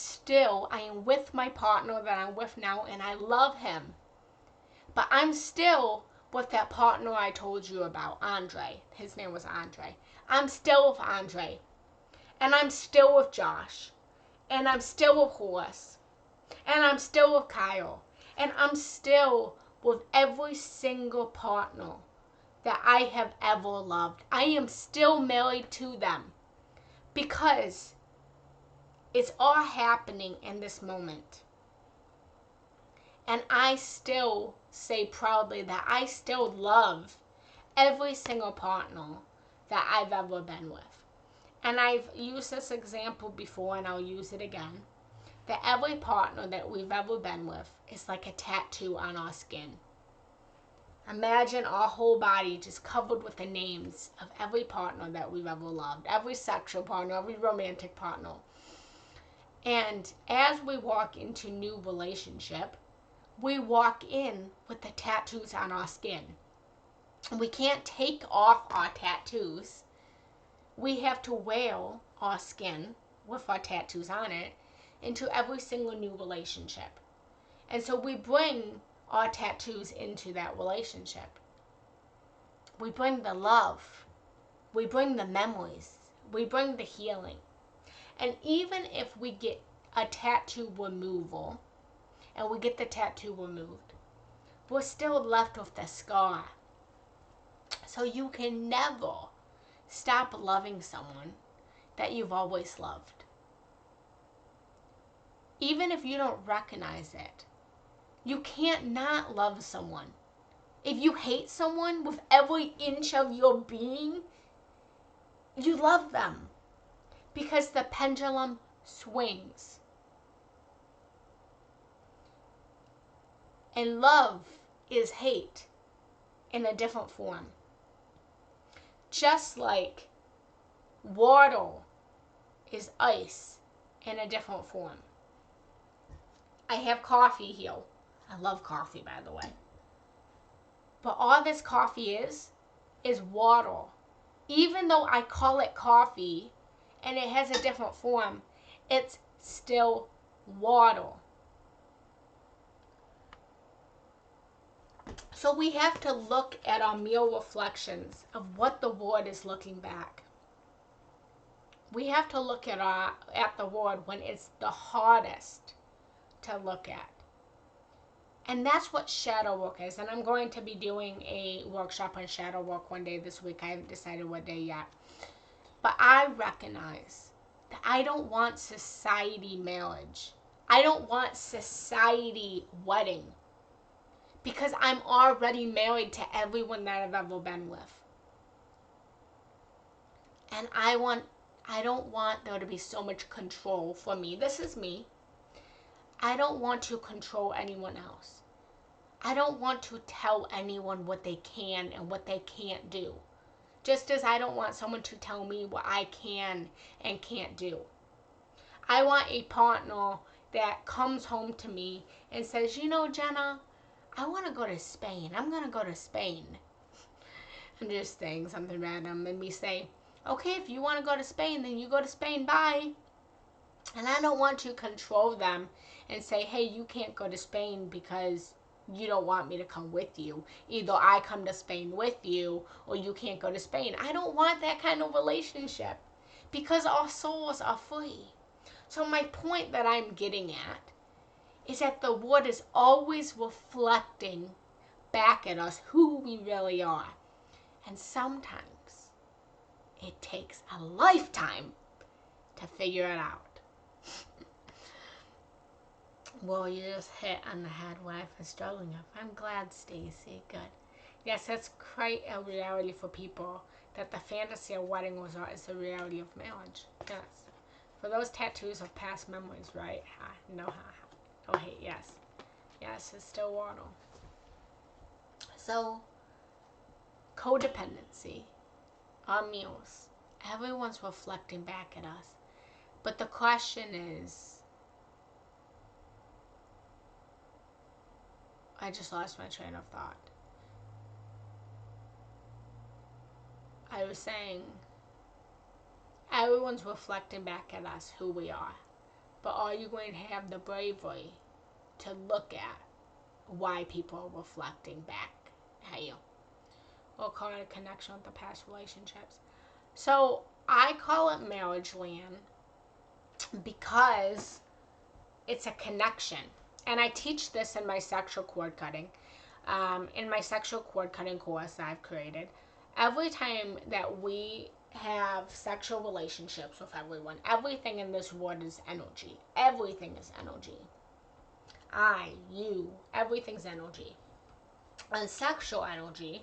with my partner that I'm with now, and I love him. But I'm still with that partner I told you about, Andre. His name was Andre. I'm still with Andre. And I'm still with Josh. And I'm still with Horace. And I'm still with Kyle. And I'm still with every single partner that I have ever loved. I am still married to them. Because it's all happening in this moment. And I still say proudly that I still love every single partner that I've ever been with. And I've used this example before, and I'll use it again, that every partner that we've ever been with is like a tattoo on our skin. Imagine our whole body just covered with the names of every partner that we've ever loved, every sexual partner, every romantic partner. And as we walk into new relationship, we walk in with the tattoos on our skin. We can't take off our tattoos. We have to wear our skin with our tattoos on it into every single new relationship. And so we bring our tattoos into that relationship. We bring the love. We bring the memories. We bring the healing. And even if we get a tattoo removal, and we get the tattoo removed, we're still left with the scar. So you can never stop loving someone that you've always loved. Even if you don't recognize it, you can't not love someone. If you hate someone with every inch of your being, you love them. Because the pendulum swings. And love is hate in a different form. Just like water is ice in a different form. I have coffee here. I love coffee, by the way. But all this coffee is water even though I call it coffee and it has a different form, it's still water. So we have to look at our mirror reflections of what the word is looking back. We have to look at the word when it's the hardest to look at. And that's what shadow work is. And I'm going to be doing a workshop on shadow work one day this week. I haven't decided what day yet. But I recognize that I don't want society marriage. I don't want society wedding. Because I'm already married to everyone that I've ever been with. And I don't want there to be so much control for me. This is me. I don't want to control anyone else. I don't want to tell anyone what they can and what they can't do. Just as I don't want someone to tell me what I can and can't do. I want a partner that comes home to me and says, you know, Genna, I want to go to Spain. I'm going to go to Spain. I'm just saying something random. And me say, okay, if you want to go to Spain, then you go to Spain. Bye. And I don't want to control them and say, hey, you can't go to Spain because you don't want me to come with you. Either I come to Spain with you or you can't go to Spain. I don't want that kind of relationship because our souls are free. So my point that I'm getting at is that the word is always reflecting back at us who we really are. And sometimes it takes a lifetime to figure it out. Well, you just hit on the head what I've been struggling with. I'm glad, Stacy. Good. Yes, that's quite a reality for people, that the fantasy of wedding is the reality of marriage. Yes. For those tattoos of past memories, right? No, oh, hey, yes. Yes, it's still water. So, codependency, our meals, everyone's reflecting back at us. But the question is, I just lost my train of thought. I was saying, everyone's reflecting back at us who we are. But are you going to have the bravery to look at why people are reflecting back at you? We'll call it a connection with the past relationships. So I call it marriage land because it's a connection. And I teach this in my sexual cord cutting. In my sexual cord cutting course that I've created. Every time that we have sexual relationships with everyone, everything in this world is energy. Everything is energy. I, you, everything's energy. And sexual energy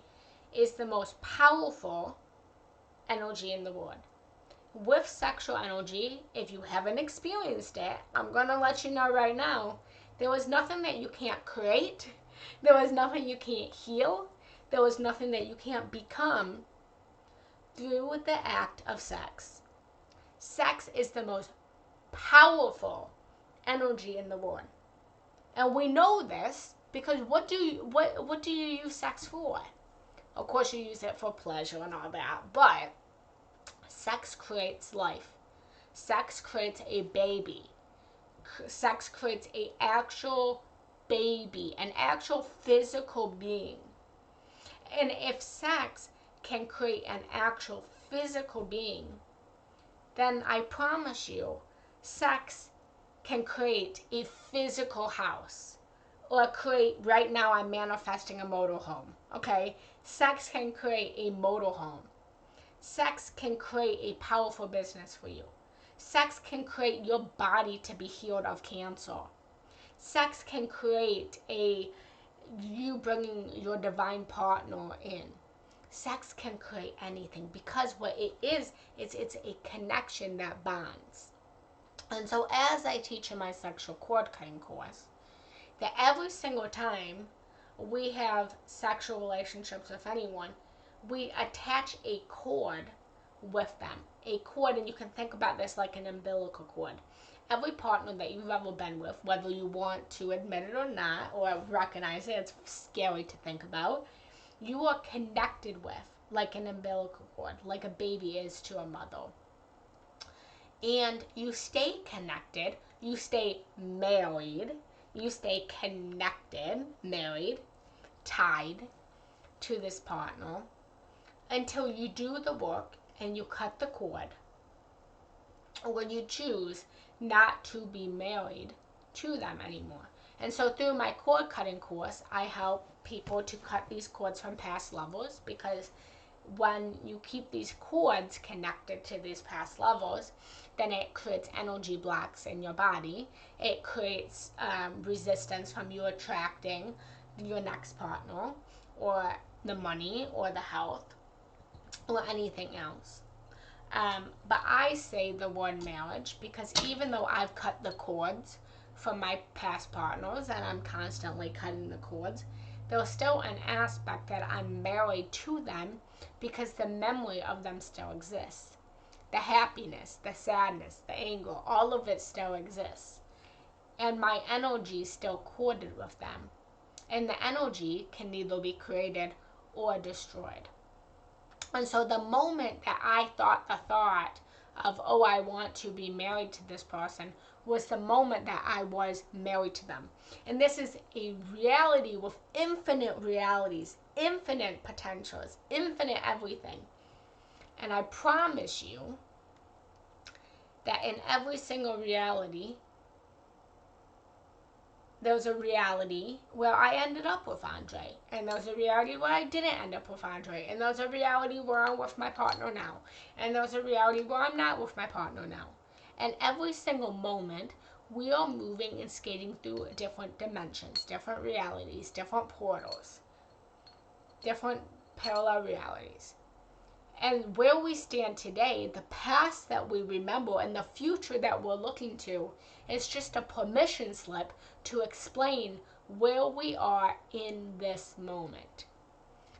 is the most powerful energy in the world. With sexual energy, if you haven't experienced it, I'm going to let you know right now, there was nothing that you can't create. There was nothing you can't heal. There was nothing that you can't become through the act of sex. Sex is the most powerful energy in the world. And we know this because what do you use sex for? Of course you use it for pleasure and all that, but sex creates life. Sex creates a baby. Sex creates an actual baby, an actual physical being. And if sex can create an actual physical being, then I promise you, sex can create a physical house. Or create, right now I'm manifesting a motorhome, okay? Sex can create a motorhome. Sex can create a powerful business for you. Sex can create your body to be healed of cancer. Sex can create you bringing your divine partner in. Sex can create anything because what it is, it's a connection that bonds. And so as I teach in my sexual cord cutting course, that every single time we have sexual relationships with anyone, we attach a cord with them. A cord, and you can think about this like an umbilical cord. Every partner that you've ever been with, whether you want to admit it or not, or recognize it, it's scary to think about, you are connected with like an umbilical cord, like a baby is to a mother. And you stay connected, you stay married, you stay connected, married, tied to this partner until you do the work and you cut the cord, or you choose not to be married to them anymore. And so through my cord cutting course, I help people to cut these cords from past levels, because when you keep these cords connected to these past levels, then it creates energy blocks in your body. It creates resistance from you attracting your next partner, or the money, or the health, or anything else. But I say the word marriage because even though I've cut the cords from my past partners and I'm constantly cutting the cords, there's still an aspect that I'm married to them because the memory of them still exists. The happiness, the sadness, the anger, all of it still exists. And my energy is still corded with them. And the energy can neither be created or destroyed. And so the moment that I thought the thought of, oh, I want to be married to this person, was the moment that I was married to them. And this is a reality with infinite realities, infinite potentials, infinite everything. And I promise you that in every single reality, there's a reality where I ended up with Andre, and there's a reality where I didn't end up with Andre, and there's a reality where I'm with my partner now, and there's a reality where I'm not with my partner now. And every single moment, we are moving and skating through different dimensions, different realities, different portals, different parallel realities. And where we stand today, the past that we remember and the future that we're looking to, is just a permission slip to explain where we are in this moment.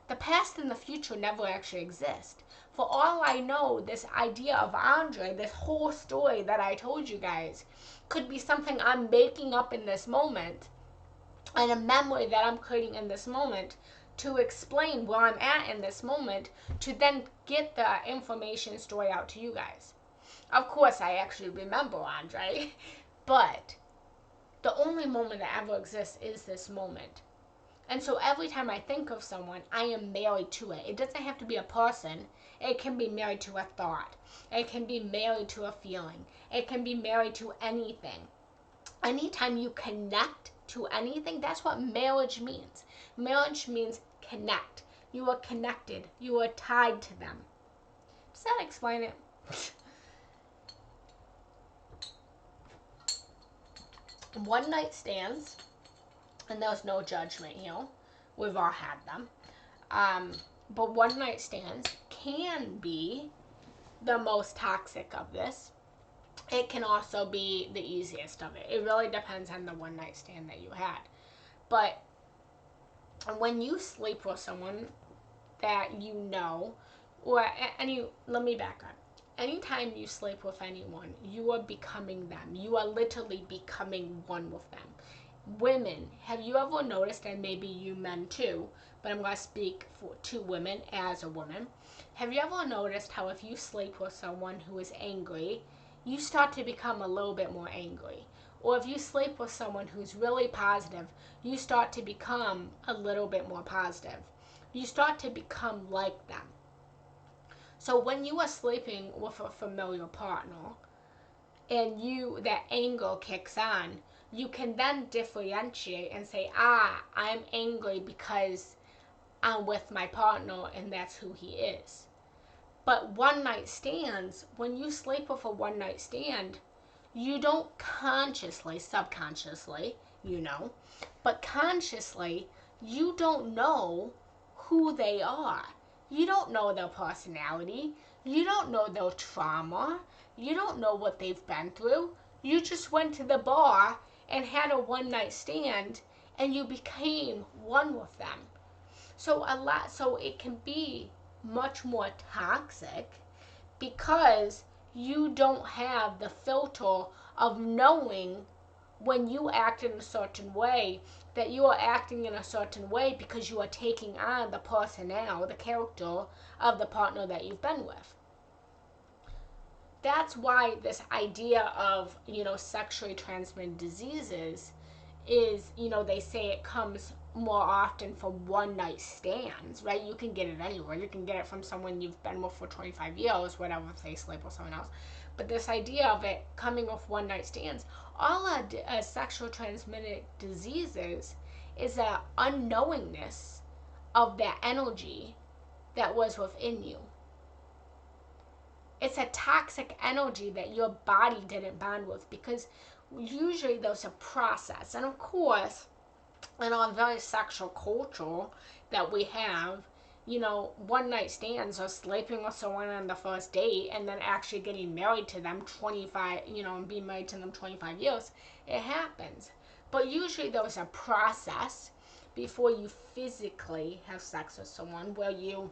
The past and the future never actually exist. For all I know, this idea of Andre, this whole story that I told you guys, could be something I'm making up in this moment, and a memory that I'm creating in this moment, to explain where I'm at in this moment, to then get the information story out to you guys. Of course, I actually remember Andre, but the only moment that ever exists is this moment. And so every time I think of someone, I am married to it. It doesn't have to be a person. It can be married to a thought. It can be married to a feeling. It can be married to anything. Anytime you connect to anything, that's what marriage means. Marriage means connect. You are connected. You are tied to them. Does that explain it? One night stands, and there's no judgment here. We've all had them. But one night stands can be the most toxic of this. It can also be the easiest of it. It really depends on the one night stand that you had. But when you sleep with someone that you know, or let me back up. Anytime you sleep with anyone, you are becoming them. You are literally becoming one with them. Women, have you ever noticed, and maybe you men too, but I'm going to speak to women as a woman. Have you ever noticed how if you sleep with someone who is angry, you start to become a little bit more angry? Or if you sleep with someone who's really positive, you start to become a little bit more positive. You start to become like them. So when you are sleeping with a familiar partner, and that anger kicks on, you can then differentiate and say, I'm angry because I'm with my partner and that's who he is. But one night stands, when you sleep with a one night stand, you don't consciously, subconsciously, but consciously, you don't know who they are. You don't know their personality. You don't know their trauma. You don't know what they've been through. You just went to the bar and had a one night stand, and you became one with them. So it can be much more toxic because you don't have the filter of knowing when you act in a certain way, that you are acting in a certain way because you are taking on the personnel, the character of the partner that you've been with. That's why this idea of, sexually transmitted diseases is, they say it comes more often from one night stands, right? You can get it anywhere. You can get it from someone you've been with for 25 years, whatever, if they sleep with someone else. But this idea of it coming off one night stands, all sexual transmitted diseases is an unknowingness of that energy that was within you. It's a toxic energy that your body didn't bond with, because usually there's a process. And of course, in our very sexual culture that we have, one night stands or sleeping with someone on the first date and then actually getting married to them 25, and being married to them 25 years, it happens. But usually there's a process before you physically have sex with someone, where you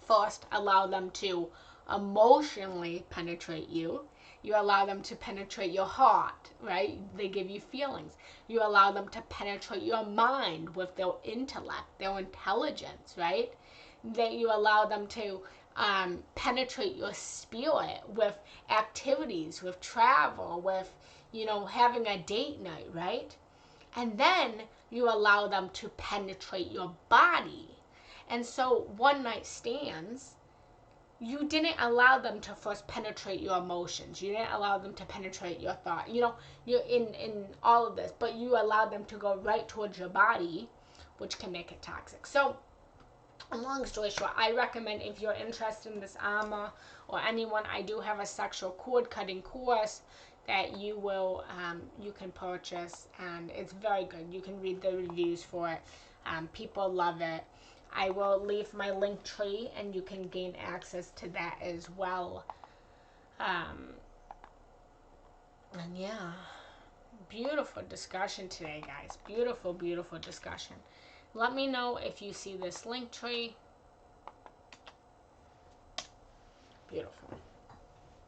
first allow them to emotionally penetrate you. You allow them to penetrate your heart, right? They give you feelings. You allow them to penetrate your mind with their intellect, their intelligence, right? That you allow them to penetrate your spirit with activities, with travel, with, having a date night, right? And then you allow them to penetrate your body. And so one night stands, you didn't allow them to first penetrate your emotions. You didn't allow them to penetrate your thought. You're in all of this, but you allowed them to go right towards your body, which can make it toxic. So, long story short, I recommend, if you're interested in this armor, or anyone, I do have a sexual cord cutting course that you can purchase, and it's very good. You can read the reviews for it. People love it. I will leave my link tree, and you can gain access to that as well. And yeah, beautiful discussion today, guys. Beautiful, beautiful discussion. Let me know if you see this link tree. Beautiful.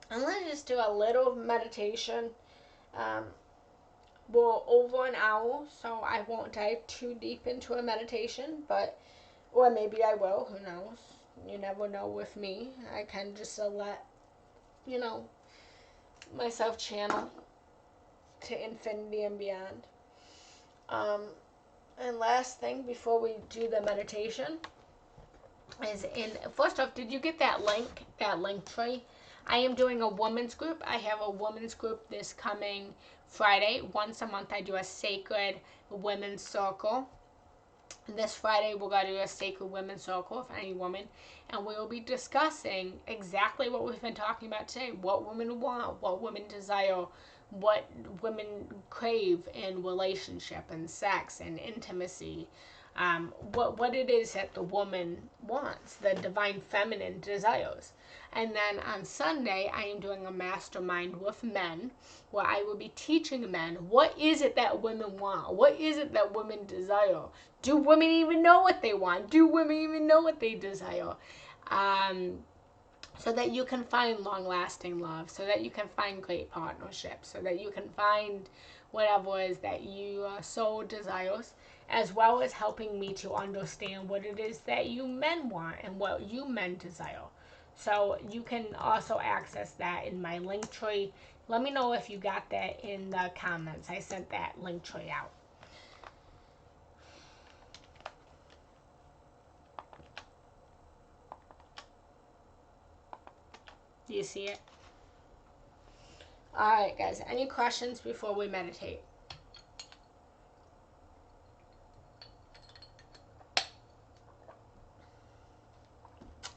And let's just do a little meditation. We're over an hour, so I won't dive too deep into a meditation, or maybe I will, who knows? You never know with me. I can just let, myself channel to infinity and beyond. And last thing before we do the meditation is, first off, did you get that link tree? I am doing a women's group. I have a women's group this coming Friday. Once a month I do a sacred women's circle. This Friday we're going to do a sacred women's circle for any woman, and we will be discussing exactly what we've been talking about today. What women want, what women desire, what women crave in relationship and sex and intimacy. What it is that the woman wants, the divine feminine desires. And then on Sunday, I am doing a mastermind with men, where I will be teaching men, what is it that women want? What is it that women desire? Do women even know what they want? Do women even know what they desire? So that you can find long-lasting love, so that you can find great partnerships, so that you can find whatever it is that you so desires, as well as helping me to understand what it is that you men want and what you men desire. So you can also access that in my link tree. Let me know if you got that in the comments. I sent that link tree out. Do you see it? Alright, guys. Any questions before we meditate?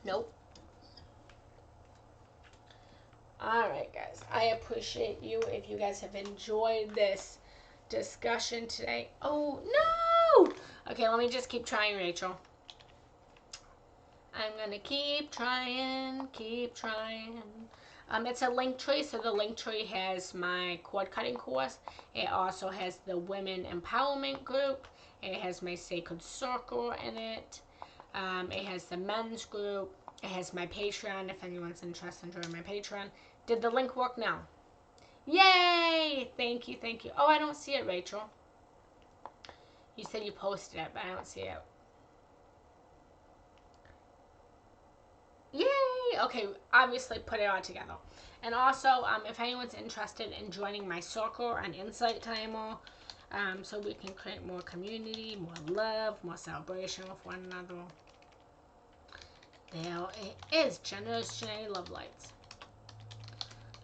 Nope. Alright, guys. I appreciate you if you guys have enjoyed this discussion today. Oh, no! Okay, let me just keep trying, Rachel. I'm going to keep trying, keep trying. It's a link tree, so the link tree has my cord cutting course. It also has the women empowerment group. It has my sacred circle in it. It has the men's group. It has my Patreon, if anyone's interested in joining my Patreon. Did the link work now? Yay! Thank you, thank you. Oh, I don't see it, Rachel. You said you posted it, but I don't see it. Yay! Okay, obviously put it all together. And also, if anyone's interested in joining my circle on Insight Timer, so we can create more community, more love, more celebration with one another. There it is, Genna Rose Giannetti Love Lights.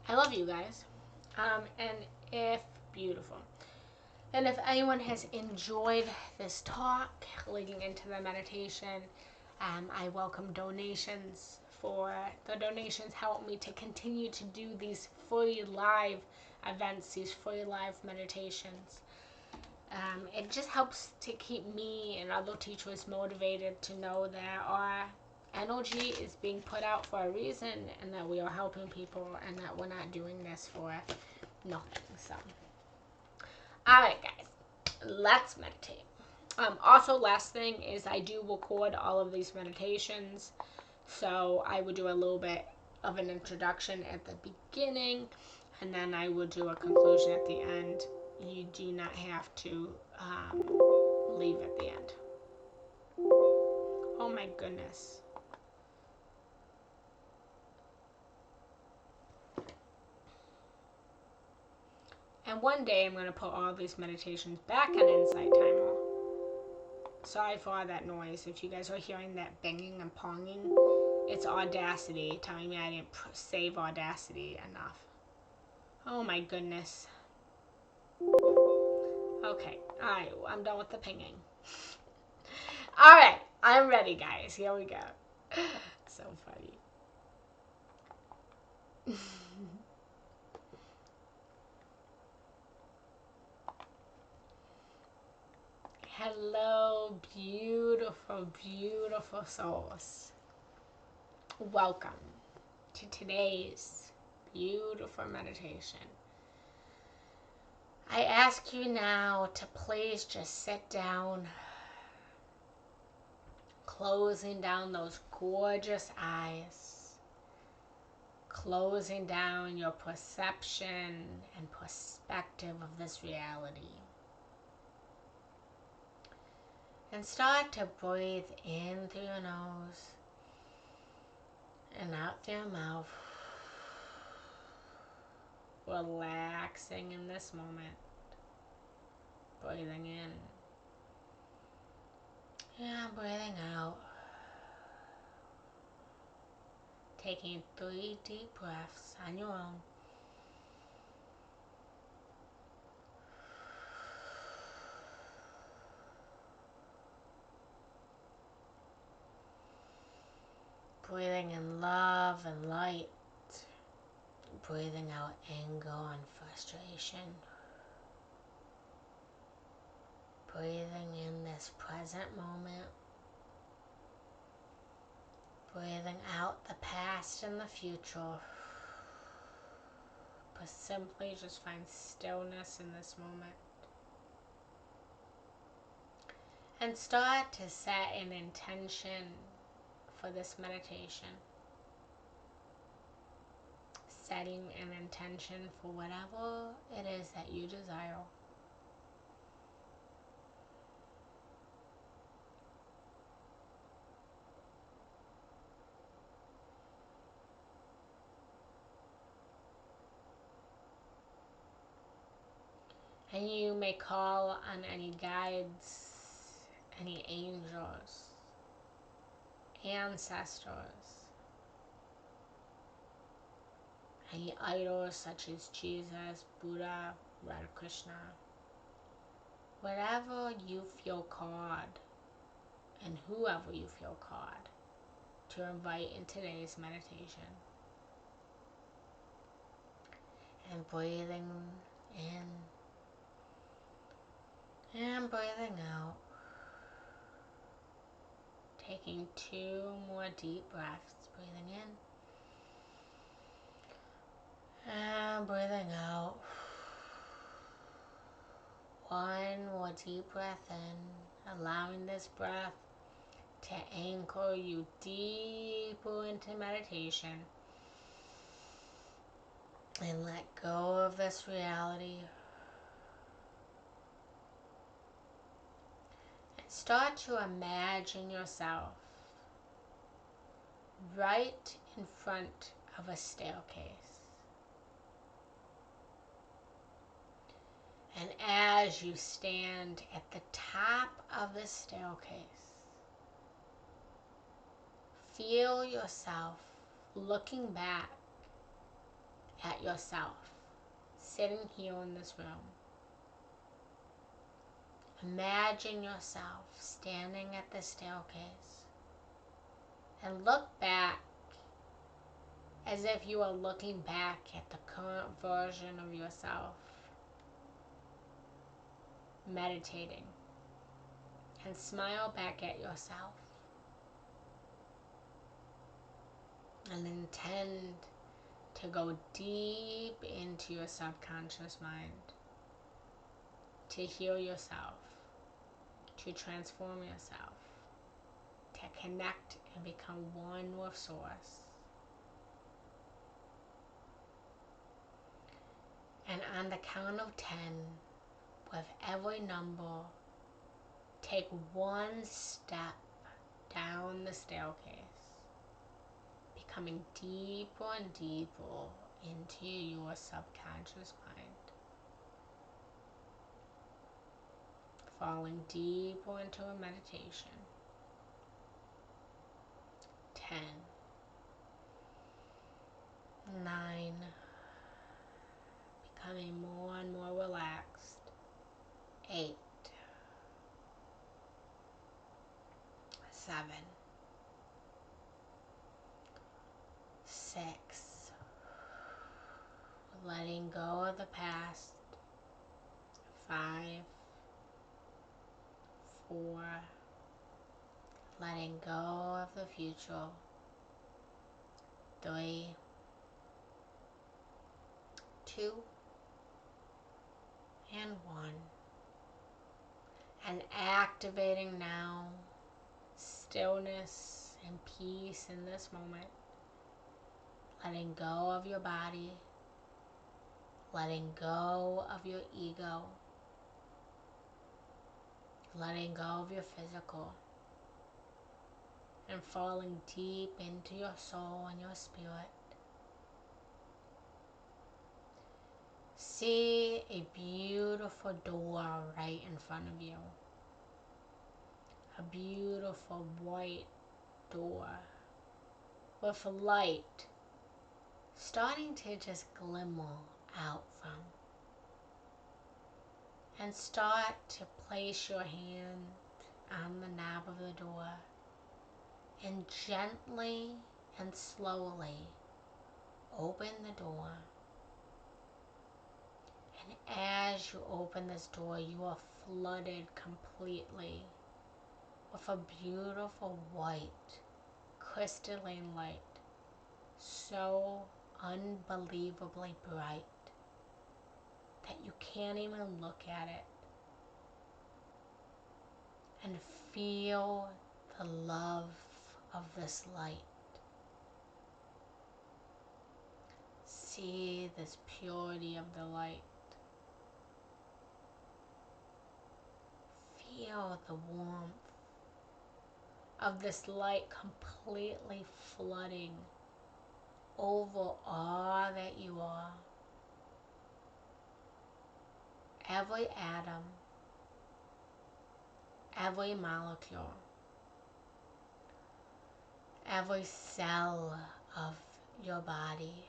I love you guys. And if beautiful. And if anyone has enjoyed this talk leading into the meditation, I welcome donations. For the donations help me to continue to do these free live events, these free live meditations. It just helps to keep me and other teachers motivated to know that our energy is being put out for a reason, and that we are helping people, and that we're not doing this for nothing. So, alright guys, let's meditate. Also, last thing is I do record all of these meditations, so I would do a little bit of an introduction at the beginning, and then I would do a conclusion at the end. You do not have to leave at the end. Oh my goodness. And one day I'm going to put all these meditations back on Insight Timer. Sorry for all that noise. If you guys are hearing that banging and ponging, it's Audacity telling me I didn't save Audacity enough. Oh my goodness. Okay, alright, I'm done with the pinging. Alright, I'm ready guys. Here we go. So funny. Hello, beautiful, beautiful souls. Welcome to today's beautiful meditation. I ask you now to please just sit down, closing down those gorgeous eyes, closing down your perception and perspective of this reality. And start to breathe in through your nose and out through your mouth. Relaxing in this moment. Breathing in. And breathing out. Taking 3 deep breaths on your own. Breathing in love and light. Breathing out anger and frustration. Breathing in this present moment. Breathing out the past and the future. But simply just find stillness in this moment. And start to set an intention for this meditation. Setting an intention for whatever it is that you desire. And you may call on any guides, any angels, ancestors, any idols such as Jesus, Buddha, Radha Krishna, whatever you feel called, and whoever you feel called to invite in today's meditation. And breathing in and breathing out. Taking 2 more deep breaths. Breathing in and breathing out. 1 more deep breath in, allowing this breath to anchor you deeper into meditation. And let go of this reality. And start to imagine yourself right in front of a staircase. And as you stand at the top of the staircase, feel yourself looking back at yourself, sitting here in this room. Imagine yourself standing at the staircase and look back as if you are looking back at the current version of yourself, meditating, and smile back at yourself and intend to go deep into your subconscious mind, to heal yourself, to transform yourself, to connect and become one with Source. And on the count of 10, with every number, take one step down the staircase, becoming deeper and deeper into your subconscious mind, falling deeper into a meditation. 10, 9, becoming more and more relaxed. 8, 7, 6, letting go of the past. 5, 4, letting go of the future. 3, 2, and 1. And activating now stillness and peace in this moment. Letting go of your body. Letting go of your ego. Letting go of your physical. And falling deep into your soul and your spirit. See a beautiful door right in front of you. A beautiful white door with light starting to just glimmer out from. And start to place your hand on the knob of the door and gently and slowly open the door. And as you open this door, you are flooded completely with a beautiful white crystalline light, so unbelievably bright that you can't even look at it, and feel the love of this light. See this purity of the light. Feel the warmth of this light completely flooding over all that you are. Every atom, every molecule, every cell of your body.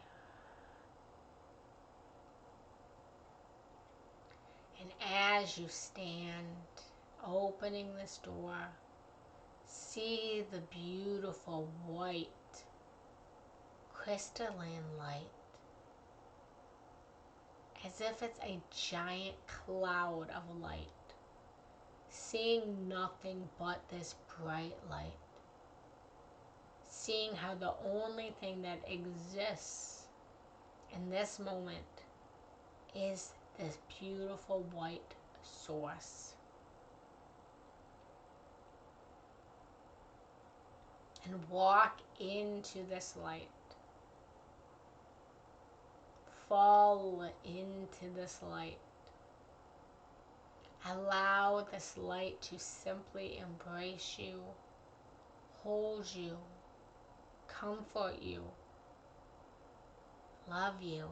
And as you stand opening this door, see the beautiful white crystalline light, as if it's a giant cloud of light, seeing nothing but this bright light, seeing how the only thing that exists in this moment is this beautiful white source. And walk into this light, fall into this light. Allow this light to simply embrace you, hold you, comfort you, love you.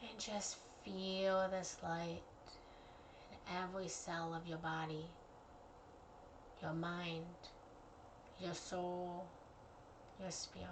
And just feel this light in every cell of your body, your mind, your soul, your spirit.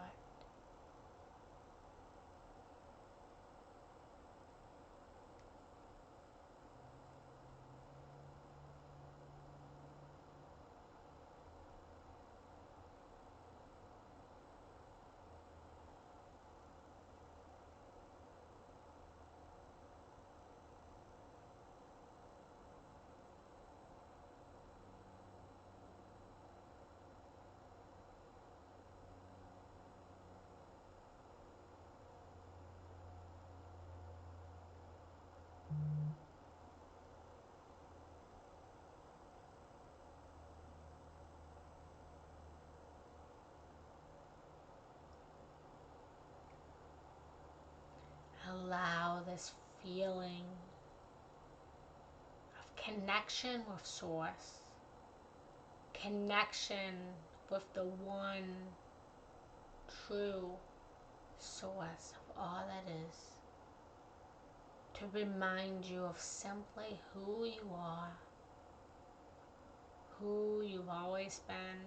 Allow this feeling of connection with Source, connection with the one true source of all that is, to remind you of simply who you are, who you've always been,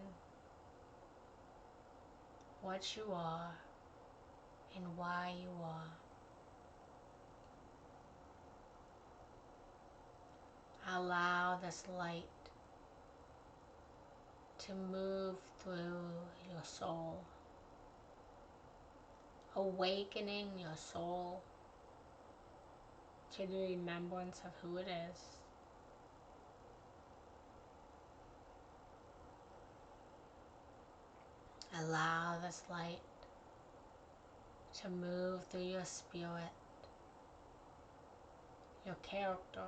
what you are, and why you are. Allow this light to move through your soul, awakening your soul to the remembrance of who it is. Allow this light to move through your spirit, your character,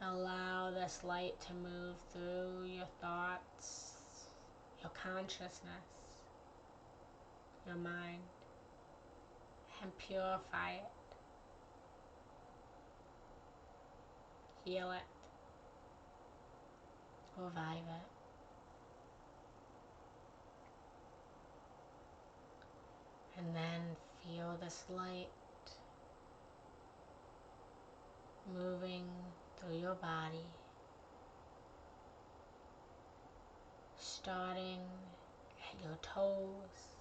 allow this light to move through your thoughts, your consciousness, your mind, and purify it, heal it, revive it. And then feel this light moving through your body, starting at your toes,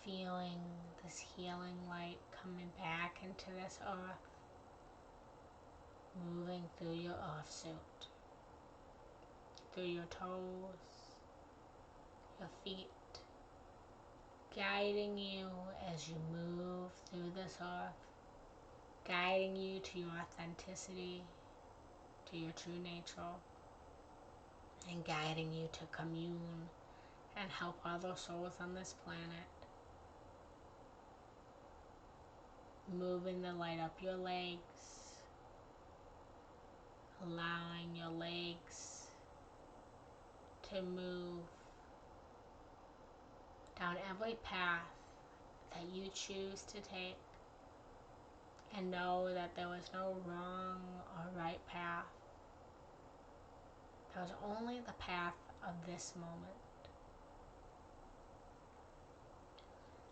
feeling this healing light coming back into this earth, moving through your earth suit, through your toes, your feet, guiding you as you move through this earth, guiding you to your authenticity, to your true nature, and guiding you to commune and help other souls on this planet. Moving the light up your legs, allowing your legs to move down every path that you choose to take, and know that there was no wrong or right path. There was only the path of this moment.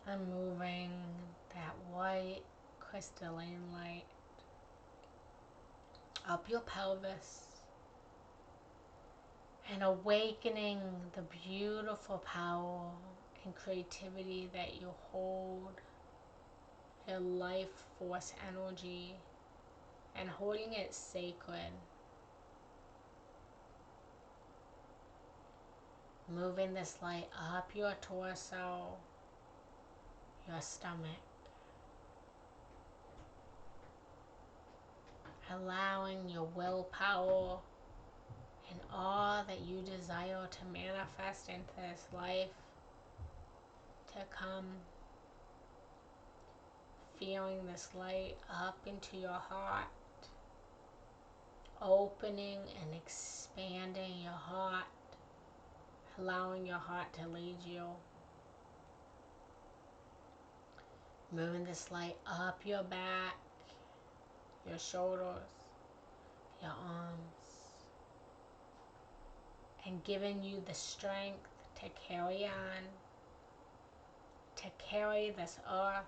And moving that white crystalline light up your pelvis and awakening the beautiful power and creativity that you hold, your life force energy, and holding it sacred. Moving this light up your torso, your stomach, allowing your willpower and all that you desire to manifest into this life to come. Feeling this light up into your heart, opening and expanding your heart, allowing your heart to lead you. Moving this light up your back, your shoulders, your arms, and giving you the strength to carry on, to carry this earth,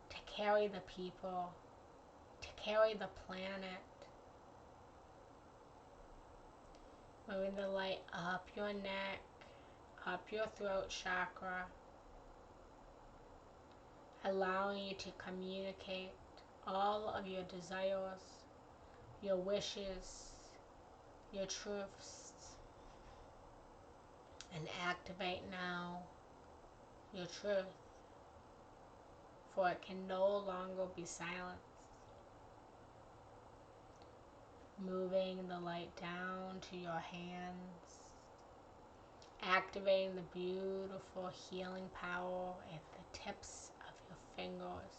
to carry the people, to carry the planet. Moving the light up your neck, up your throat chakra, allowing you to communicate all of your desires, your wishes, your truths, and activate now your truth, for it can no longer be silenced. Moving the light down to your hands, activating the beautiful healing power at the tips of your fingers,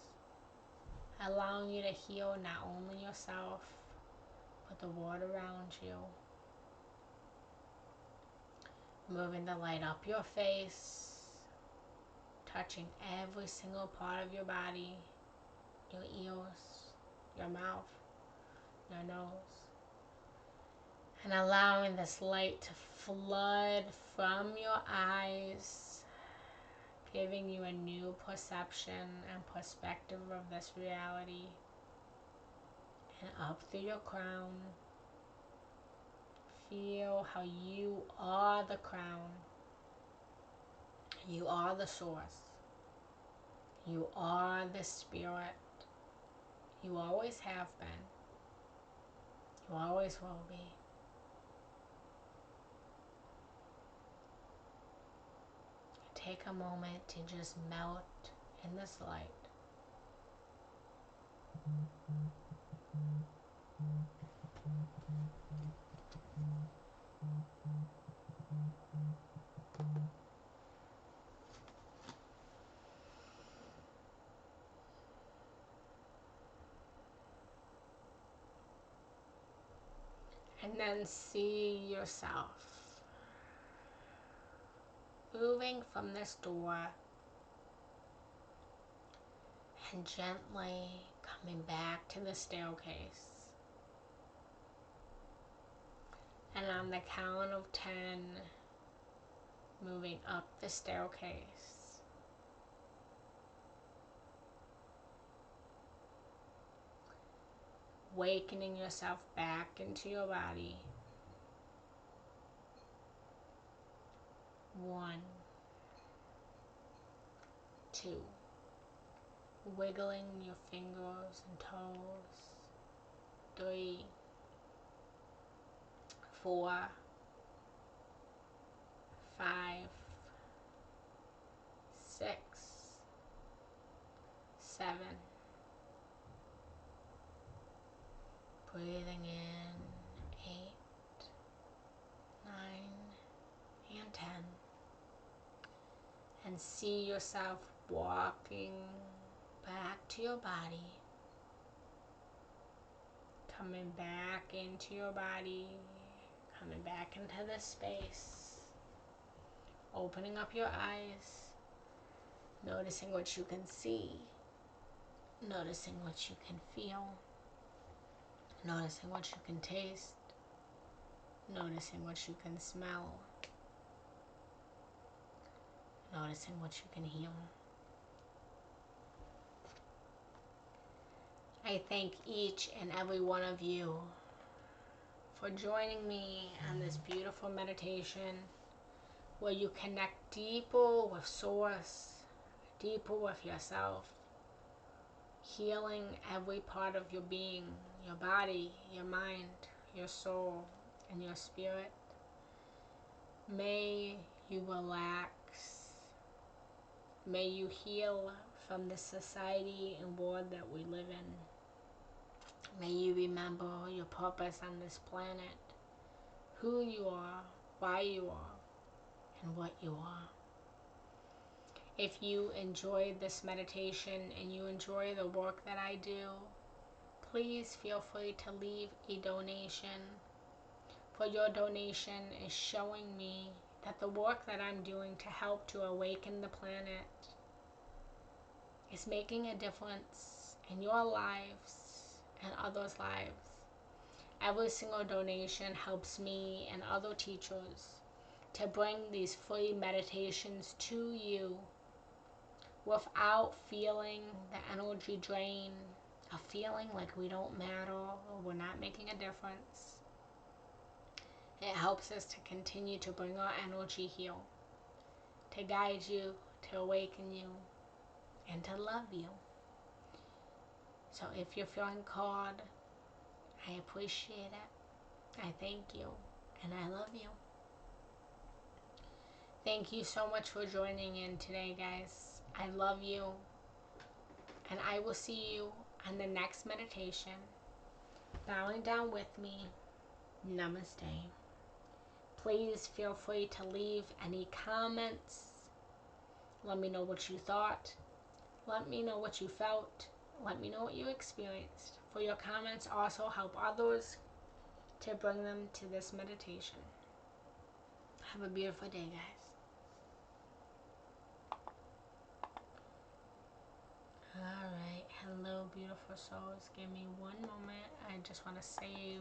allowing you to heal not only yourself, but the world around you. Moving the light up your face, touching every single part of your body, your ears, your mouth, your nose, and allowing this light to flood from your eyes, giving you a new perception and perspective of this reality, and up through your crown. Feel how you are the crown. You are the source. You are the spirit. You always have been. You always will be. Take a moment to just melt in this light. And then see yourself moving from this door and gently coming back to the staircase. And on the count of 10, moving up the staircase. Awakening yourself back into your body. 1, 2. Wiggling your fingers and toes. 3, 4, 5, 6, 7. Breathing in 8, 9, and 10. And see yourself walking back to your body. Coming back into your body. Coming back into this space. Opening up your eyes. Noticing what you can see. Noticing what you can feel. Noticing what you can taste. Noticing what you can smell. Noticing what you can hear. I thank each and every one of you for joining me on this beautiful meditation where you connect deeper with Source, deeper with yourself, healing every part of your being, your body, your mind, your soul, and your spirit. May you relax. May you heal from the society and world that we live in. May you remember your purpose on this planet, who you are, why you are, and what you are. If you enjoyed this meditation and you enjoy the work that I do, please feel free to leave a donation. For your donation is showing me that the work that I'm doing to help to awaken the planet is making a difference in your lives and others' lives. Every single donation helps me and other teachers to bring these free meditations to you without feeling the energy drain of feeling like we don't matter or we're not making a difference. It helps us to continue to bring our energy here, to guide you, to awaken you, and to love you. So if you're feeling called, I appreciate it. I thank you, and I love you. Thank you so much for joining in today, guys. I love you, and I will see you on the next meditation. Bowing down with me. Namaste. Please feel free to leave any comments. Let me know what you thought. Let me know what you felt. Let me know what you experienced. For your comments also help others to bring them to this meditation. Have a beautiful day, guys. Alright, hello beautiful souls. Give me one moment. I just want to save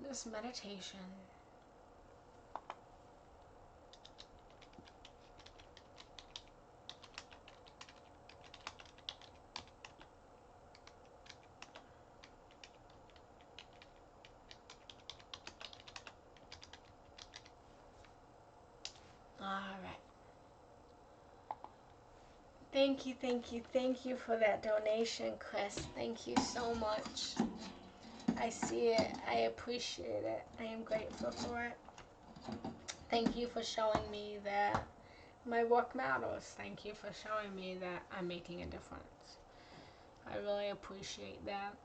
this meditation. Alright. Thank you for that donation, Chris. Thank you so much. I see it. I appreciate it. I am grateful for it. Thank you for showing me that my work matters. Thank you for showing me that I'm making a difference. I really appreciate that.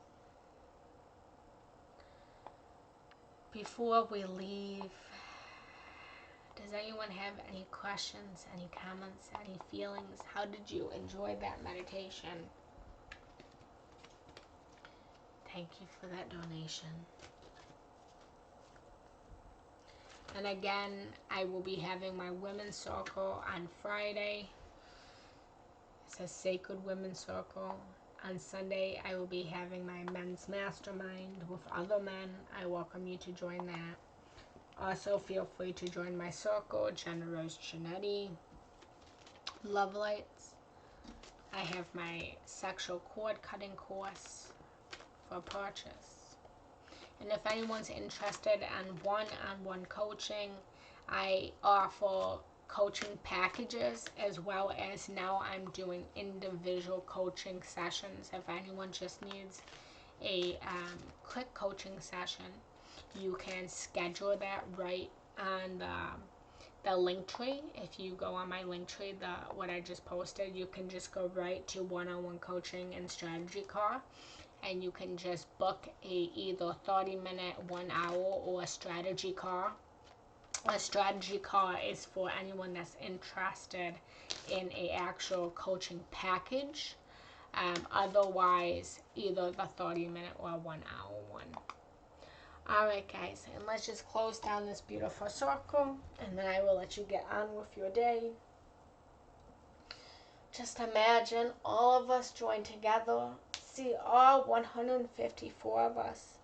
Before we leave, does anyone have any questions, any comments, any feelings? How did you enjoy that meditation? Thank you for that donation. And again, I will be having my women's circle on Friday. It's a sacred women's circle. On Sunday, I will be having my men's mastermind with other men. I welcome you to join that. Also, feel free to join my circle, Genna Rose Giannetti, Love Lights. I have my sexual cord cutting course for purchase. And if anyone's interested in one-on-one coaching, I offer coaching packages as well as now I'm doing individual coaching sessions. If anyone just needs a quick coaching session, you can schedule that right on the link tree. If you go on my link tree, what I just posted, you can just go right to one-on-one coaching and strategy call, and you can just book a either 30-minute, 1 hour, or a strategy call. A strategy call is for anyone that's interested in a actual coaching package. Otherwise, either the 30-minute or 1 hour one. Alright guys, and let's just close down this beautiful circle, and then I will let you get on with your day. Just imagine all of us join together. See all 154 of us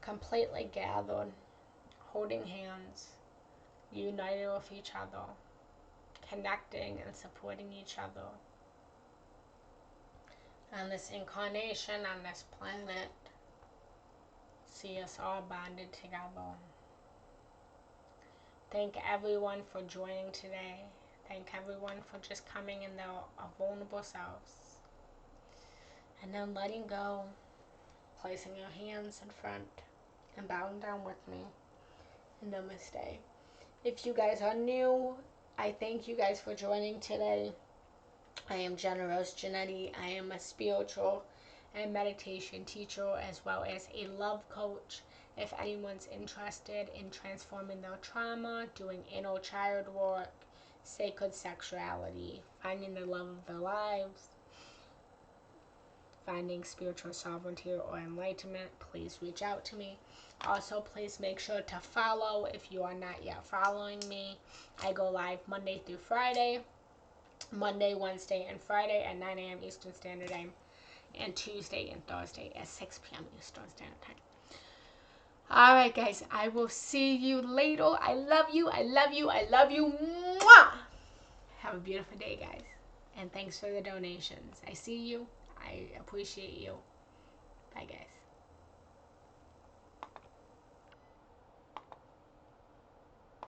completely gathered, holding hands, united with each other, connecting and supporting each other. On this incarnation, on this planet, see us all bonded together. Thank everyone for joining today. Thank everyone for just coming in their vulnerable selves. And then letting go, placing your hands in front, and bowing down with me. Namaste. If you guys are new, I thank you guys for joining today. I am Genna Rose Giannetti. I am a spiritual and meditation teacher as well as a love coach. If anyone's interested in transforming their trauma, doing inner child work, sacred sexuality, finding the love of their lives, finding spiritual sovereignty or enlightenment, please reach out to me. Also, please make sure to follow if you are not yet following me. I go live Monday through Friday, Monday, Wednesday, and Friday at 9 a.m. Eastern Standard Time, and Tuesday and Thursday at 6 p.m. Eastern Standard Time. All right, guys, I will see you later. I love you. I love you. I love you. Mwah! Have a beautiful day, guys. And thanks for the donations. I see you. I appreciate you.